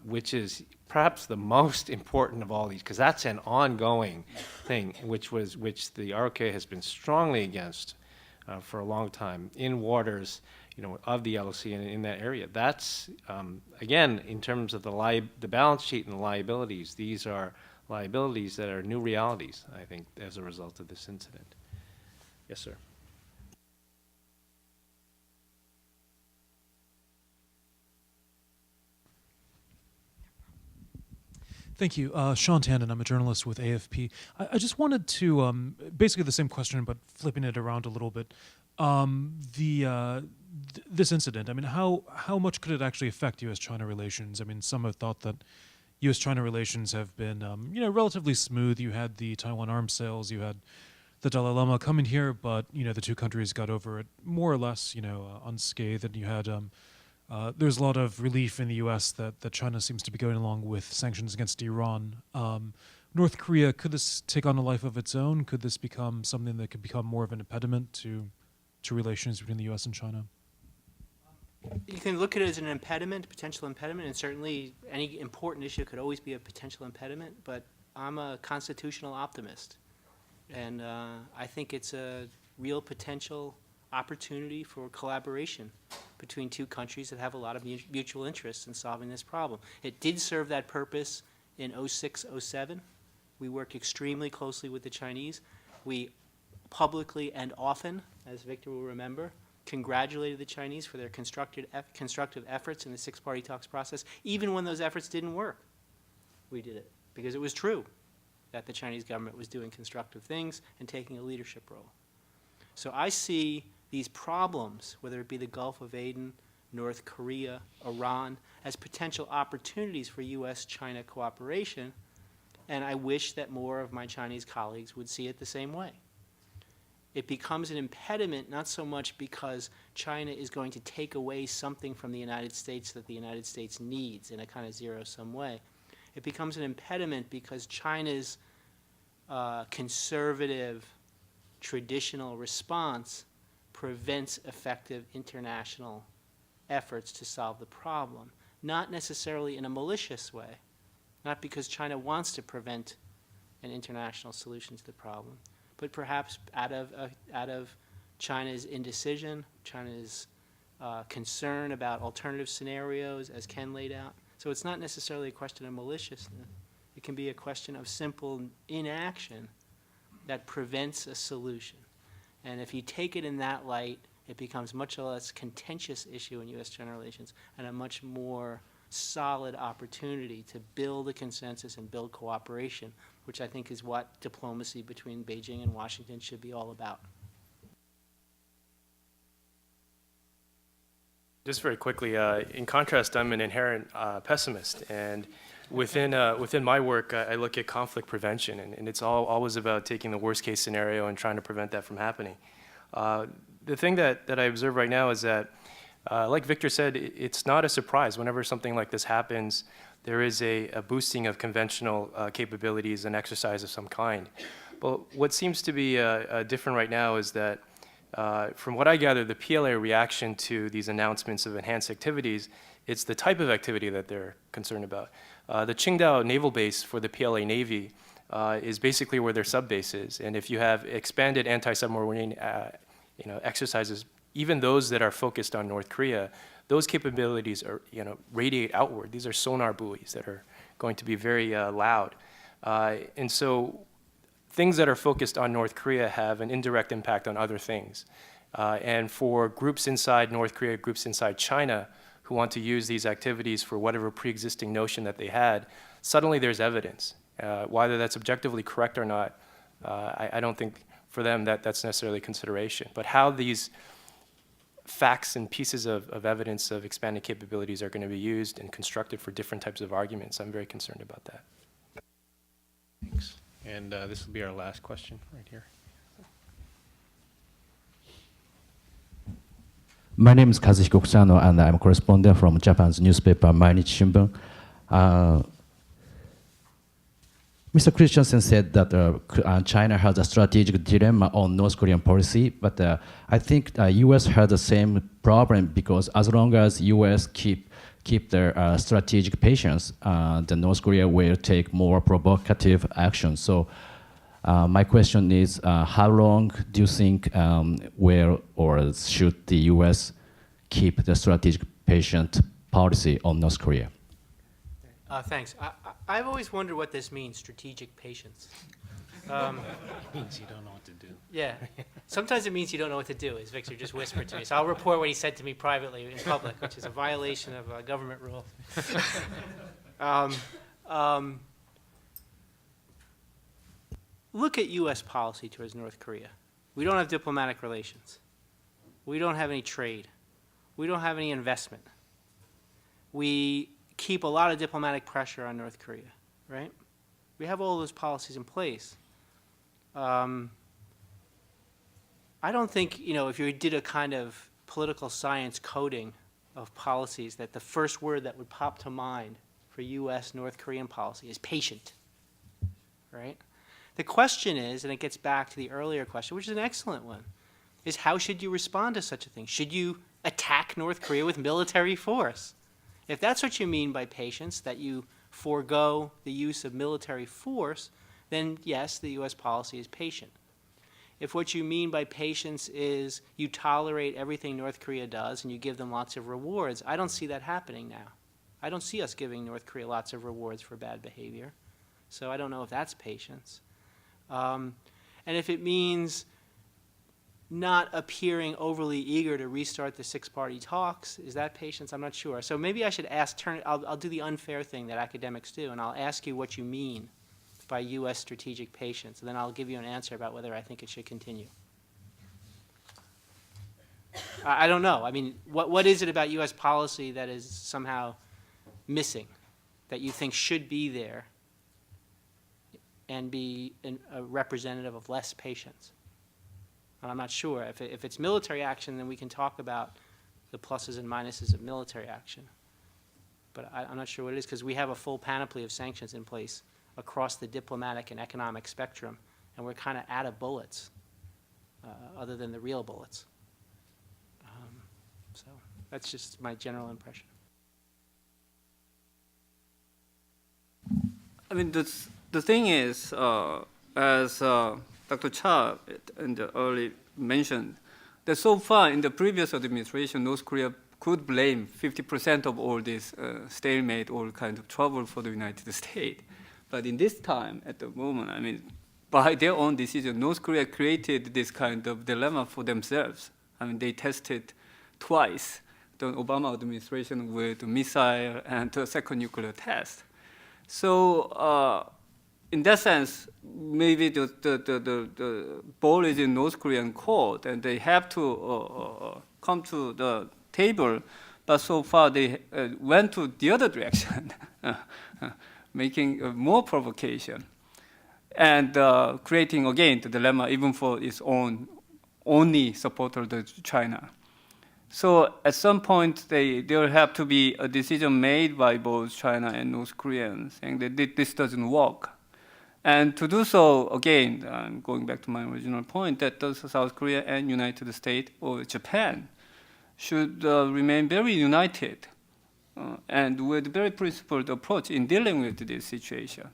which is perhaps the most important of all these, because that's an ongoing thing, which the ROK has been strongly against for a long time in waters, of the Yellow Sea and in that area. That's again, in terms of the balance sheet and the liabilities, these are liabilities that are new realities, I think, as a result of this incident. Yes, sir. Thank you. Sean Tannen, I'm a journalist with AFP. I just wanted to, basically the same question, but flipping it around a little bit. This incident, I mean, how much could it actually affect U.S.-China relations? I mean, some have thought that U.S.-China relations have been, relatively smooth. You had the Taiwan arms sales, you had the Dalai Lama coming here, but, the two countries got over it more or less, unscathed. And you had, there's a lot of relief in the U.S. that China seems to be going along with sanctions against Iran. North Korea, could this take on a life of its own? Could this become something that could become more of an impediment to relations between the U.S. and China? You can look at it as an impediment, potential impediment, and certainly any important issue could always be a potential impediment, but I'm a constitutional optimist. And I think it's a real potential opportunity for collaboration between two countries that have a lot of mutual interests in solving this problem. It did serve that purpose in 06, 07. We worked extremely closely with the Chinese. We publicly and often, as Victor will remember, congratulated the Chinese for their constructive efforts in the six-party talks process. Even when those efforts didn't work, we did it, because it was true that the Chinese government was doing constructive things and taking a leadership role. So I see these problems, whether it be the Gulf of Aden, North Korea, Iran, as potential opportunities for U.S.-China cooperation, and I wish that more of my Chinese colleagues would see it the same way. It becomes an impediment not so much because China is going to take away something from the United States that the United States needs in a kind of zero-sum way. It becomes an impediment because China's conservative, traditional response prevents effective international efforts to solve the problem, not necessarily in a malicious way, not because China wants to prevent an international solution to the problem, but perhaps out of China's indecision, China's concern about alternative scenarios, as Ken laid out. So it's not necessarily a question of maliciousness. It can be a question of simple inaction that prevents a solution. And if you take it in that light, it becomes much less contentious issue in U.S.-China relations and a much more solid opportunity to build a consensus and build cooperation, which I think is what diplomacy between Beijing and Washington should be all about. Just very quickly, in contrast, I'm an inherent pessimist, and within my work, I look at conflict prevention, and it's always about taking the worst case scenario and trying to prevent that from happening. The thing that I observe right now is that, like Victor said, it's not a surprise. Whenever something like this happens, there is a boosting of conventional capabilities and exercise of some kind. But what seems to be different right now is that, from what I gather, the PLA reaction to these announcements of enhanced activities, it's the type of activity that they're concerned about. The Qingdao Naval Base for the PLA Navy is basically where their sub base is. And if you have expanded anti-submarine exercises, even those that are focused on North Korea, those capabilities are, radiate outward. These are sonar buoys that are going to be very loud. And so things that are focused on North Korea have an indirect impact on other things. And for groups inside North Korea, groups inside China, who want to use these activities for whatever pre-existing notion that they had, suddenly there's evidence. Whether that's objectively correct or not, I don't think for them that's necessarily consideration. But how these facts and pieces of evidence of expanded capabilities are going to be used and constructed for different types of arguments, I'm very concerned about that. Thanks. And this will be our last question right here. My name is Kazuhiko Kusano, and I'm a correspondent from Japan's newspaper Mainichi Shimbun. Mr. Christensen said that China has a strategic dilemma on North Korean policy, but I think U.S. has the same problem because as long as U.S. keep their strategic patience, the North Korea will take more provocative action. So my question is, how long do you think will or should the U.S. keep the strategic patient policy on North Korea? Thanks. I've always wondered what this means, strategic patience. It means you don't know what to do. Yeah. Sometimes it means you don't know what to do, as Victor just whispered to me. So I'll report what he said to me privately in public, which is a violation of government rule. Look at U.S. policy towards North Korea. We don't have diplomatic relations. We don't have any trade. We don't have any investment. We keep a lot of diplomatic pressure on North Korea, right? We have all those policies in place. I don't think, if you did a kind of political science coding of policies, that the first word that would pop to mind for U.S. North Korean policy is patient, right? The question is, and it gets back to the earlier question, which is an excellent one, is how should you respond to such a thing? Should you attack North Korea with military force? If that's what you mean by patience, that you forego the use of military force, then yes, the U.S. policy is patient. If what you mean by patience is you tolerate everything North Korea does and you give them lots of rewards, I don't see that happening now. I don't see us giving North Korea lots of rewards for bad behavior. So I don't know if that's patience. And if it means not appearing overly eager to restart the six-party talks, is that patience? I'm not sure. So maybe I should ask, I'll do the unfair thing that academics do, and I'll ask you what you mean by U.S. strategic patience, and then I'll give you an answer about whether I think it should continue. I don't know. I mean, what is it about U.S. policy that is somehow missing, that you think should be there and be a representative of less patience? And I'm not sure. If it's military action, then we can talk about the pluses and minuses of military action. But I'm not sure what it is, because we have a full panoply of sanctions in place across the diplomatic and economic spectrum, and we're kind of out of bullets, other than the real bullets. So that's just my general impression. I mean, the thing is, as Dr. Cha in the early mentioned, that so far in the previous administration, North Korea could blame 50% of all this stalemate, all kinds of trouble for the United States. But in this time, at the moment, I mean, by their own decision, North Korea created this kind of dilemma for themselves. I mean, they tested twice the Obama administration with a missile and the second nuclear test. So in that sense, maybe the ball is in North Korean court, and they have to come to the table. But so far, they went to the other direction, making more provocation, and creating, again, the dilemma even for its own only supporter, China. So at some point, there will have to be a decision made by both China and North Korea saying that this doesn't work. And to do so, again, I'm going back to my original point, that South Korea and United States or Japan should remain very united and with a very principled approach in dealing with this situation.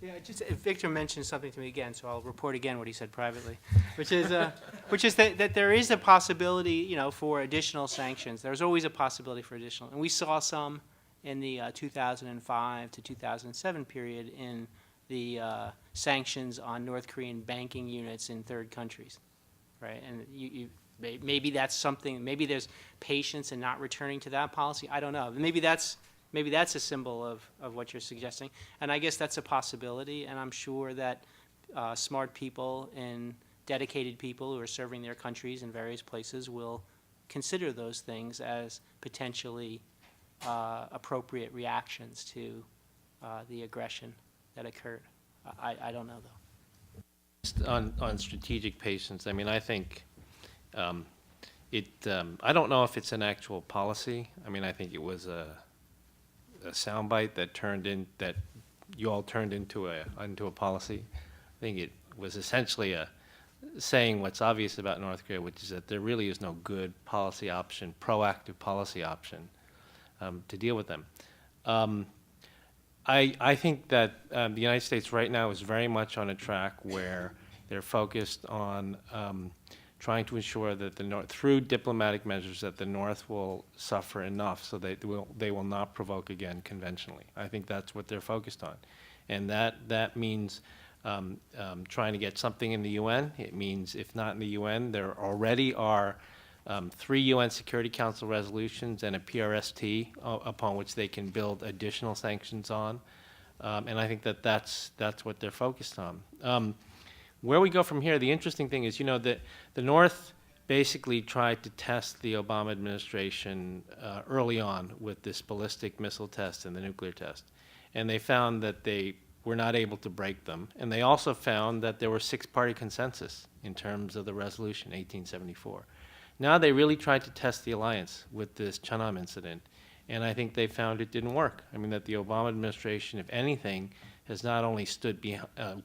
Yeah, Victor mentioned something to me again, so I'll report again what he said privately, which is that there is a possibility, for additional sanctions. There's always a possibility for additional, and we saw some in the 2005 to 2007 period in the sanctions on North Korean banking units in third countries, right? And maybe that's something. Maybe there's patience in not returning to that policy. I don't know. Maybe that's a symbol of what you're suggesting, and I guess that's a possibility. And I'm sure that smart people and dedicated people who are serving their countries in various places will consider those things as potentially appropriate reactions to the aggression that occurred. I don't know, though. Just on strategic patience, I mean, I think I don't know if it's an actual policy. I mean, I think it was a soundbite that turned in, that you all turned into a policy. I think it was essentially saying what's obvious about North Korea, which is that there really is no good policy option, proactive policy option to deal with them. I think that the United States right now is very much on a track where they're focused on trying to ensure that the North, through diplomatic measures, that the North will suffer enough so they will not provoke again conventionally. I think that's what they're focused on, and that means trying to get something in the UN. It means, if not in the UN, there already are 3 UN Security Council resolutions and a PRST upon which they can build additional sanctions on, and I think that's what they're focused on. Where we go from here, the interesting thing is, that the North basically tried to test the Obama administration early on with this ballistic missile test and the nuclear test, and they found that they were not able to break them, and they also found that there were 6-party consensus in terms of the resolution, 1874. Now they really tried to test the alliance with this Cheonan incident, and I think they found it didn't work. I mean, that the Obama administration, if anything, has not only stood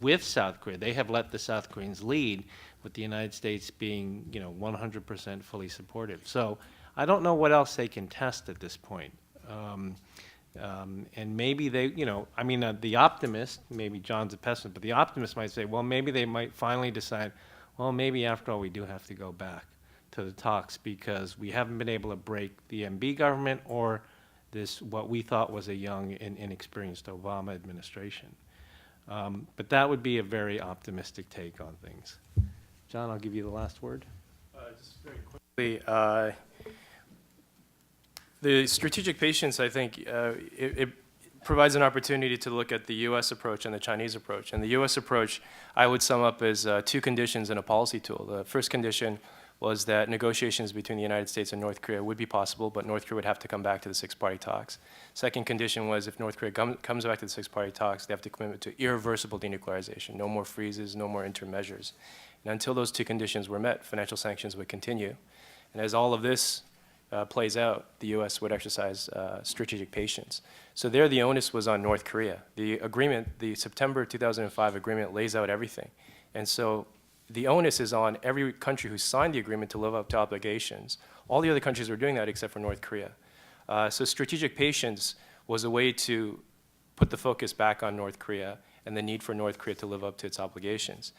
with South Korea, they have let the South Koreans lead, with the United States being, 100% fully supportive. So I don't know what else they can test at this point. And maybe they, the optimist, maybe John's a pessimist, but the optimist might say, well, maybe they might finally decide, well, maybe after all we do have to go back to the talks because we haven't been able to break the MB government or this, what we thought was a young and inexperienced Obama administration. But that would be a very optimistic take on things. John, I'll give you the last word. Just very quickly, the strategic patience, I think, it provides an opportunity to look at the U.S. approach and the Chinese approach. And the U.S. approach, I would sum up as 2 conditions and a policy tool. The first condition was that negotiations between the United States and North Korea would be possible, but North Korea would have to come back to the 6-party talks. Second condition was if North Korea comes back to the 6-party talks, they have to commit to irreversible denuclearization, no more freezes, no more interim measures. And until those 2 conditions were met, financial sanctions would continue. And as all of this plays out, the U.S. would exercise strategic patience. So there the onus was on North Korea. The agreement, the September 2005 agreement lays out everything. And so the onus is on every country who signed the agreement to live up to obligations. All the other countries were doing that except for North Korea. So strategic patience was a way to put the focus back on North Korea and the need for North Korea to live up to its obligations.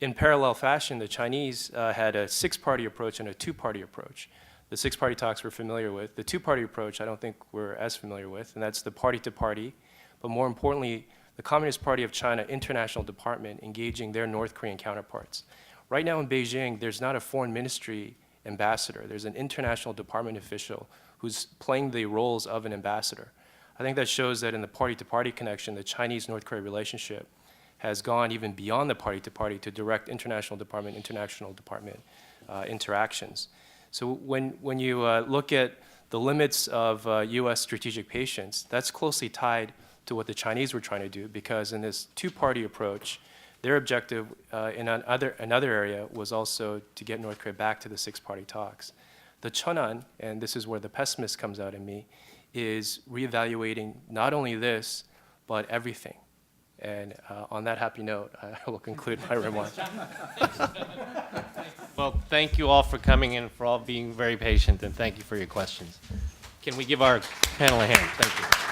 In parallel fashion, the Chinese had a 6-party approach and a 2-party approach. The 6-party talks we're familiar with. The 2-party approach I don't think we're as familiar with, and that's the party-to-party, but more importantly, the Communist Party of China International Department engaging their North Korean counterparts. Right now in Beijing, there's not a foreign ministry ambassador. There's an international department official who's playing the roles of an ambassador. I think that shows that in the party-to-party connection, the Chinese-North Korea relationship has gone even beyond the party-to-party to direct international department interactions. So when you look at the limits of U.S. strategic patience, that's closely tied to what the Chinese were trying to do, because in this 2-party approach, their objective in another area was also to get North Korea back to the 6-party talks. The Cheonan, and this is where the pessimist comes out in me, is reevaluating not only this, but everything. And on that happy note, I will conclude my remarks. Well, thank you all for coming in, for all being very patient, and thank you for your questions. Can we give our panel a hand? Thank you.